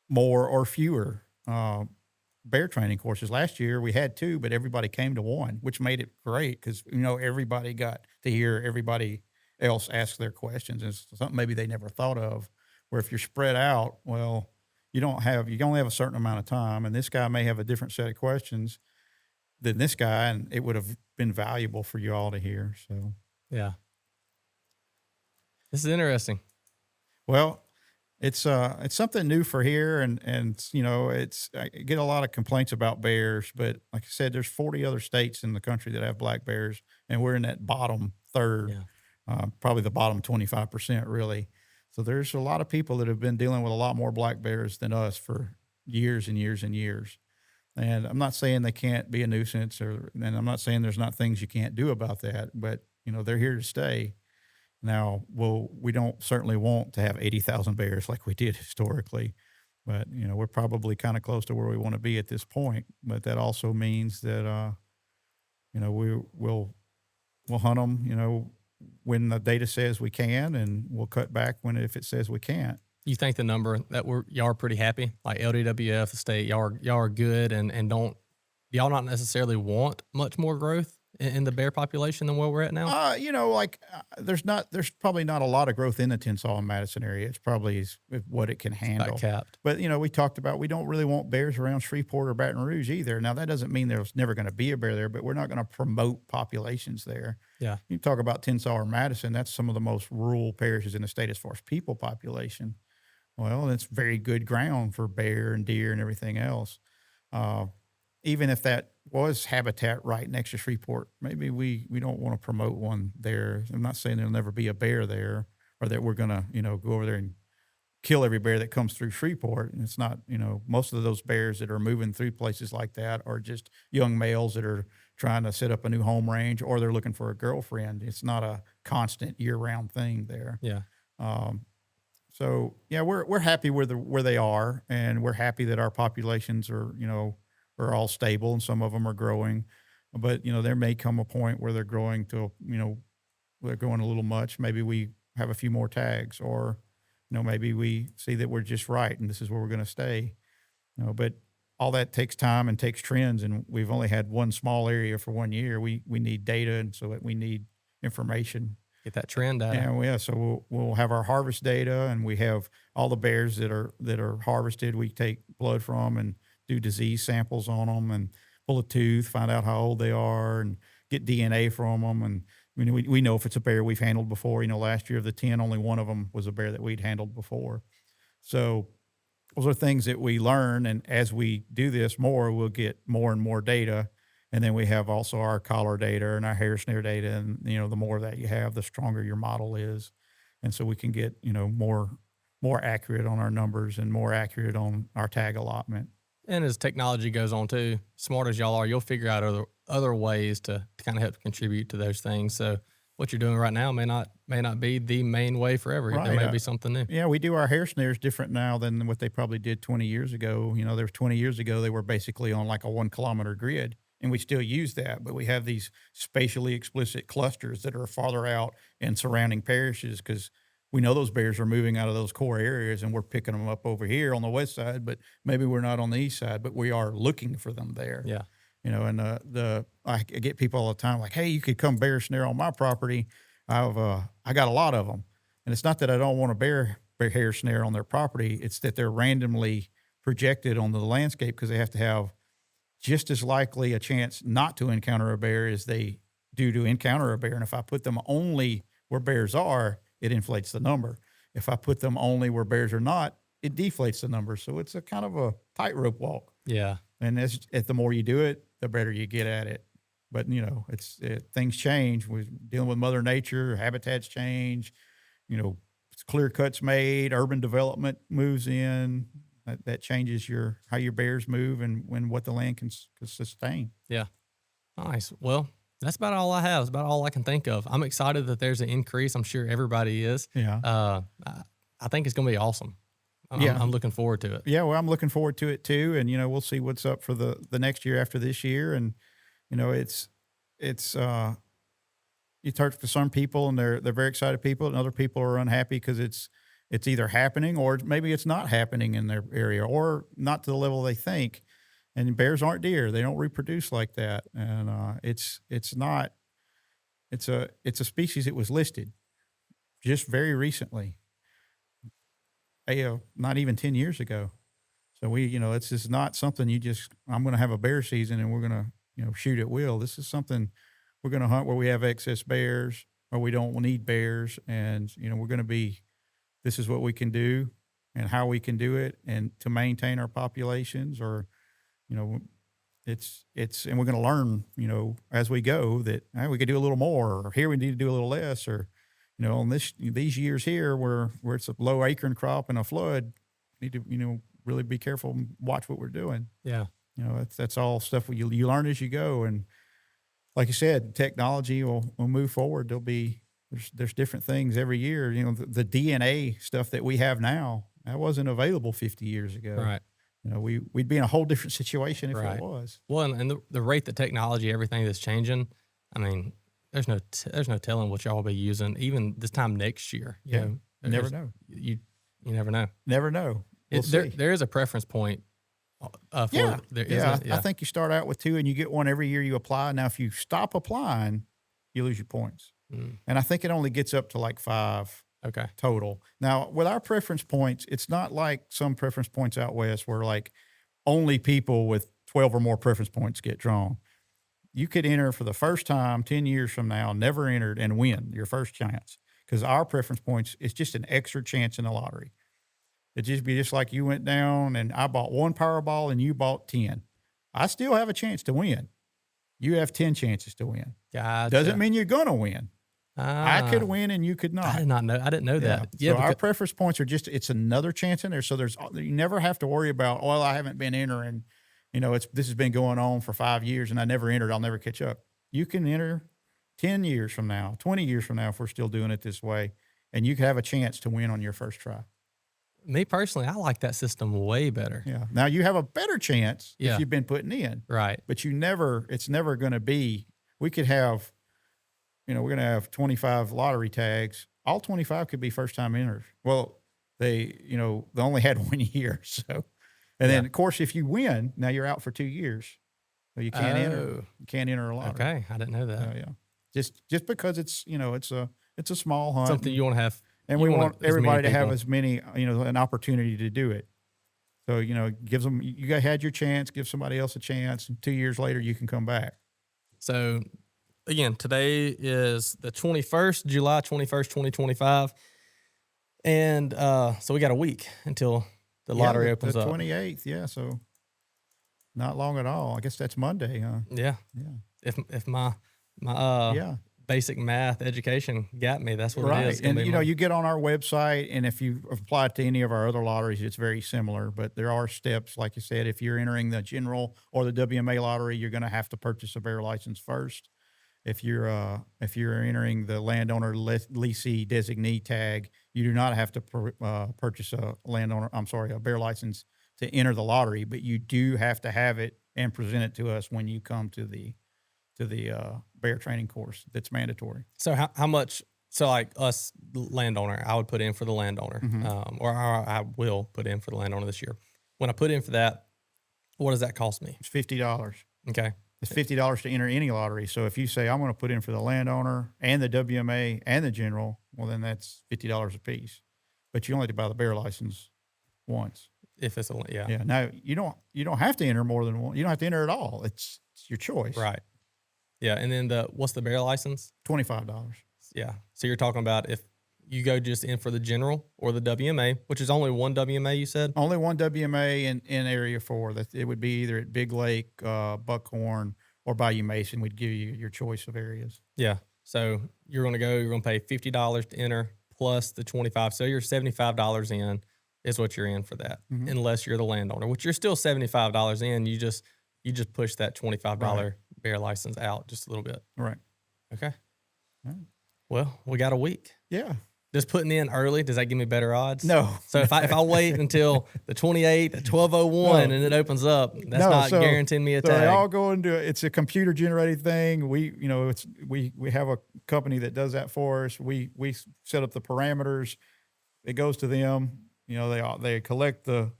more or fewer bear training courses. Last year we had 2, but everybody came to 1, which made it great because, everybody got to hear everybody else ask their questions. And it's something maybe they never thought of, where if you're spread out, well, you only have a certain amount of time, and this guy may have a different set of questions than this guy, and it would have been valuable for you all to hear. So, yeah, this is interesting. Well, it's something new for here, and I get a lot of complaints about bears, but like I said, there's 40 other states in the country that have black bears, and we're in that bottom third, probably the bottom 25% really. So there's a lot of people that have been dealing with a lot more black bears than us for years and years and years. And I'm not saying they can't be a nuisance, and I'm not saying there's not things you can't do about that, but they're here to stay. Now, we don't certainly want to have 80,000 bears like we did historically, but we're probably kind of close to where we want to be at this point. But that also means that we'll hunt them, when the data says we can, and we'll cut back if it says we can't. You think the number that y'all are pretty happy, like LDWF, the state, y'all are good, and y'all not necessarily want much more growth in the bear population than where we're at now? There's probably not a lot of growth in the Tensas and Madison area. It's probably what it can handle. About capped. But we talked about we don't really want bears around Shreveport or Baton Rouge either. Now that doesn't mean there's never going to be a bear there, but we're not going to promote populations there. Yeah. You talk about Tensas or Madison, that's some of the most rural parishes in the state as far as people population. Well, it's very good ground for bear and deer and everything else. Even if that was habitat right next to Shreveport, maybe we don't want to promote one there. I'm not saying there'll never be a bear there, or that we're going to, go over there and kill every bear that comes through Shreveport. And it's not, most of those bears that are moving through places like that are just young males that are trying to set up a new home range, or they're looking for a girlfriend. It's not a constant year-round thing there. Yeah. So yeah, we're happy where they are, and we're happy that our populations are, are all stable, and some of them are growing. But there may come a point where they're growing to, they're growing a little much. Maybe we have a few more tags, or maybe we see that we're just right, and this is where we're going to stay. But all that takes time and takes trends, and we've only had one small area for 1 year. We need data, and so we need information. Get that trend data. And so we'll have our harvest data, and we have all the bears that are harvested. We take blood from and do disease samples on them, and pull a tooth, find out how old they are, and get DNA from them. And we know if it's a bear we've handled before. Last year of the 10, only one of them was a bear that we'd handled before. So those are things that we learn, and as we do this more, we'll get more and more data. And then we have also our collar data and our hair snare data. And, the more that you have, the stronger your model is. And so we can get, more accurate on our numbers and more accurate on our tag allotment. And as technology goes on too, smart as y'all are, you'll figure out other ways to kind of help contribute to those things. So what you're doing right now may not be the main way forever. Right. There may be something new. Yeah, we do our hair snares different now than what they probably did 20 years ago. There was 20 years ago, they were basically on like a 1 kilometer grid. And we still use that, but we have these spatially explicit clusters that are farther out in surrounding parishes, because we know those bears are moving out of those core areas, and we're picking them up over here on the west side, but maybe we're not on the east side, but we are looking for them there. Yeah. And I get people all the time like, hey, you could come bear snare on my property. I got a lot of them. And it's not that I don't want a bear hair snare on their property. It's that they're randomly projected on the landscape, because they have to have just as likely a chance not to encounter a bear as they do to encounter a bear. And if I put them only where bears are, it inflates the number. If I put them only where bears are not, it deflates the number. So it's a kind of a tightrope walk. Yeah. And the more you do it, the better you get at it. But, things change. We're dealing with Mother Nature, habitats change, clear cuts made, urban development moves in. That changes how your bears move and what the land can sustain. Yeah. Nice. Well, that's about all I have. It's about all I can think of. I'm excited that there's an increase. I'm sure everybody is. Yeah. I think it's going to be awesome. I'm looking forward to it. Yeah. Well, I'm looking forward to it too. And, we'll see what's up for the next year after this year. And, you talk to some people and they're very excited people, and other people are unhappy because it's either happening or maybe it's not happening in their area, or not to the level they think. And bears aren't deer; they don't reproduce like that. And it's a species that was listed just very recently, not even 10 years ago. So it's just not something I'm going to have a bear season and we're going to shoot at will. This is something we're going to hunt where we have excess bears or we don't need bears, and we're going to be. This is what we can do and how we can do it, and to maintain our populations, or, and we're going to learn, as we go, that we could do a little more, or here we need to do a little less, or, on these years here where it's a low acorn crop and a flood, we need to, really be careful and watch what we're doing. Yeah. That's all stuff you learn as you go. And like you said, technology will move forward. There's different things every year. The DNA stuff that we have now, that wasn't available 50 years ago. Right. We'd be in a whole different situation if it was. Well, and the rate that technology, everything that's changing, I mean, there's no telling what y'all will be using even this time next year. You never know. You never know. Never know. There is a preference point. I think you start out with 2 and you get 1 every year you apply. Now, if you stop applying, you lose your points. And I think it only gets up to like 5 total. Now, with our preference points, it's not like some preference points out west where like only people with 12 or more preference points get drawn. You could enter for the first time 10 years from now, never entered, and win your first chance, because our preference points is just an extra chance in the lottery. It'd just be just like you went down and I bought 1 Powerball and you bought 10. I still have a chance to win. You have 10 chances to win. Gotcha. Doesn't mean you're going to win. I could win and you could not. I didn't know that. Yeah, so our preference points are it's another chance in there. So you never have to worry about, I haven't been entering. This has been going on for 5 years and I never entered. I'll never catch up. You can enter 10 years from now, 20 years from now, if we're still doing it this way, and you could have a chance to win on your first try. Me personally, I like that system way better. Yeah. Now you have a better chance Yeah. if you've been putting in. Right. But it's never going to be, we could have, we're going to have 25 lottery tags. All 25 could be first time enters. Well, they only had 1 year. So, and then of course, if you win, now you're out for 2 years. So you can't enter. You can't enter a lottery. Okay. I didn't know that. Yeah. Just because it's, it's a small hunt. Something you want to have. And we want everybody to have as many, an opportunity to do it. So, gives them, you had your chance, give somebody else a chance, and 2 years later you can come back. So, again, today is the 21st, July 21st, 2025. And so we got a week until the lottery opens up. The 28th, yeah. So not long at all. I guess that's Monday, huh? Yeah. Yeah. If my basic math education got me, that's what it is. And you get on our website, and if you apply to any of our other lotteries, it's very similar, but there are steps. Like you said, if you're entering the general or the WMA lottery, you're going to have to purchase a bear license first. If you're entering the landowner leasee designee tag, you do not have to purchase a bear license to enter the lottery, but you do have to have it and present it to us when you come to the bear training course. That's mandatory. So how much? So like us landowner, I would put in for the landowner, or I will put in for the landowner this year. When I put in for that, what does that cost me? It's $50. Okay. It's $50 to enter any lottery. So if you say I'm going to put in for the landowner and the WMA and the general, well then that's $50 a piece. But you only have to buy the bear license once. If it's Yeah. Now you don't have to enter more than one. You don't have to enter at all. It's your choice. Right. Yeah. And then what's the bear license? $25. Yeah. So you're talking about if you go just in for the general or the WMA, which is only one WMA, you said? Only one WMA in Area 4. That it would be either at Big Lake, Buckhorn, or Bayou Mason. We'd give you your choice of areas. Yeah. So you're going to pay $50 to enter plus the $25. So you're $75 in is what you're in for that, unless you're the landowner, which you're still $75 in. You just push that $25 bear license out just a little bit. Right. Okay. All right. Well, we got a week. Yeah. Just putting in early, does that give me better odds? No. So if I wait until the 28th at 12:01 and it opens up, that's not guaranteeing me a tag. So they all go into it's a computer generated thing. We have a company that does that for us. We set up the parameters. It goes to them. They collect the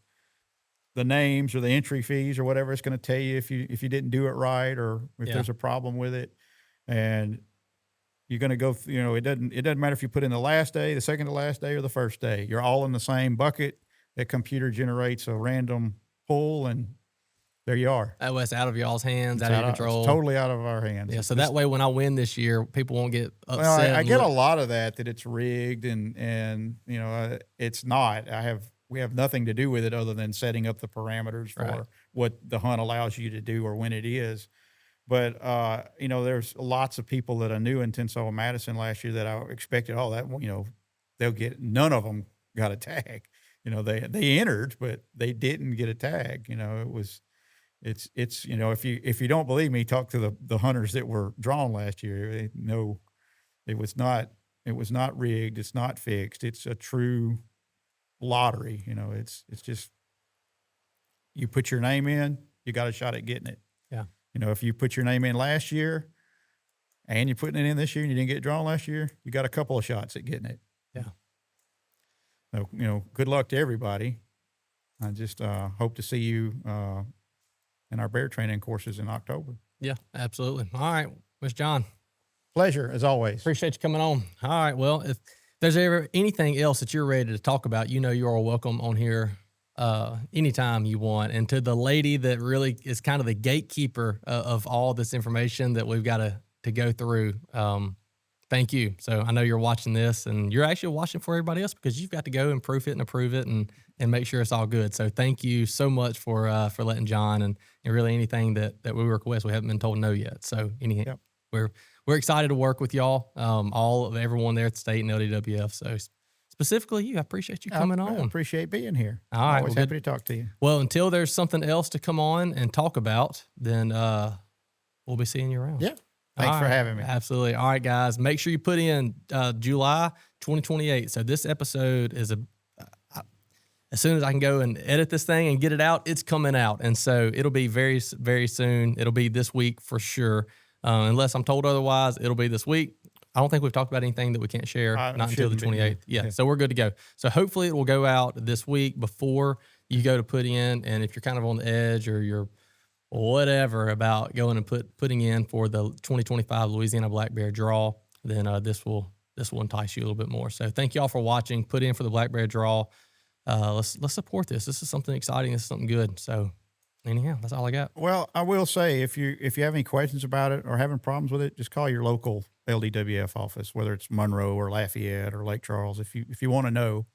names or the entry fees or whatever it's going to tell you if you didn't do it right or if there's a problem with it, and you're going to go. It doesn't matter if you put in the last day, the second to last day, or the first day. You're all in the same bucket. That computer generates a random pull, and there you are. That was out of y'all's hands, out of your control. It's totally out of our hands. Yeah, so that way when I win this year, people won't get upset. Well, I get a lot of that it's rigged, and it's not. We have nothing to do with it other than setting up the parameters for what the hunt allows you to do or when it is. But, there's lots of people that I knew in Tensas, Madison last year that I expected, they'll get, none of them got a tag. They entered, but they didn't get a tag. If you don't believe me, talk to the hunters that were drawn last year. No, it was not rigged. It's not fixed. It's a true lottery. It's just, you put your name in, you got a shot at getting it. Yeah. If you put your name in last year and you're putting it in this year and you didn't get drawn last year, you got a couple of shots at getting it. Yeah. So, good luck to everybody. I just hope to see you in our bear training courses in October. Yeah, absolutely. All right, Mr. John. Pleasure, as always. Appreciate you coming on. All right, well, if there's ever anything else that you're ready to talk about, you're welcome on here anytime you want. And to the lady that really is kind of the gatekeeper of all this information that we've got to go through, thank you. So I know you're watching this, and you're actually watching for everybody else because you've got to go and proof it and approve it and make sure it's all good. So thank you so much for letting John and really anything that we request. We haven't been told no yet. So we're excited to work with y'all, all of everyone there at the state and LDWF. So specifically you, I appreciate you coming on. I appreciate being here. All right. Always happy to talk to you. Well, until there's something else to come on and talk about, then we'll be seeing you around. Yeah. Thanks for having me. Absolutely. All right, guys. Make sure you put in July 2028. So this episode is as soon as I can go and edit this thing and get it out, it's coming out. And so it'll be very, very soon. It'll be this week for sure. Unless I'm told otherwise, it'll be this week. I don't think we've talked about anything that we can't share, not until the 28th. Yeah, so we're good to go. So hopefully it will go out this week before you go to put in. And if you're kind of on the edge or you're whatever about going and putting in for the 2025 Louisiana Black Bear draw, then this will entice you a little bit more. So thank you all for watching. Put in for the Black Bear draw. Let's support this. This is something exciting. This is something good. So anyhow, that's all I got. Well, I will say if you have any questions about it or having problems with it, just call your local LDWF office, whether it's Monroe or Lafayette or Lake Charles. If you want to know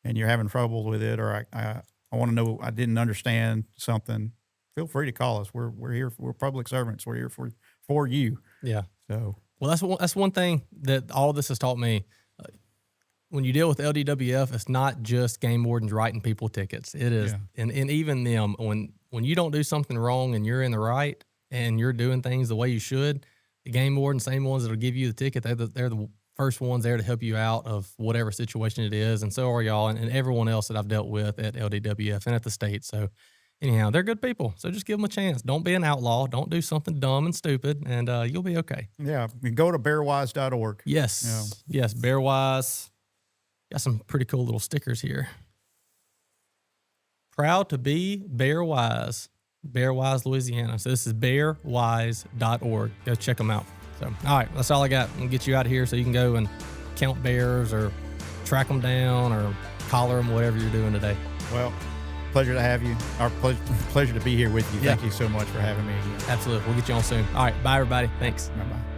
and you're having trouble with it, or I want to know, I didn't understand something, feel free to call us. We're here. We're public servants. We're here for you. Yeah. So well, that's one thing that all this has taught me. When you deal with LDWF, it's not just game wardens writing people tickets. It is, and even them, when you don't do something wrong and you're in the right and you're doing things the way you should, the game warden, same ones that'll give you the ticket, they're the first ones there to help you out of whatever situation it is, and so are y'all and everyone else that I've dealt with at LDWF and at the state. So anyhow, they're good people. So just give them a chance. Don't be an outlaw. Don't do something dumb and stupid, and you'll be okay. Yeah, you go to bearwise.org. Yes, yes, Bearwise. Got some pretty cool little stickers here. Proud to be Bearwise, Louisiana. So this is bearwise.org. Go check them out. So, all right, that's all I got. I'm going to get you out of here so you can go and count bears or track them down or collar them, whatever you're doing today. Well, pleasure to have you. Our pleasure to be here with you. Yeah. Thank you so much for having me again. Absolutely. We'll get you on soon. All right, bye, everybody. Thanks. Bye-bye.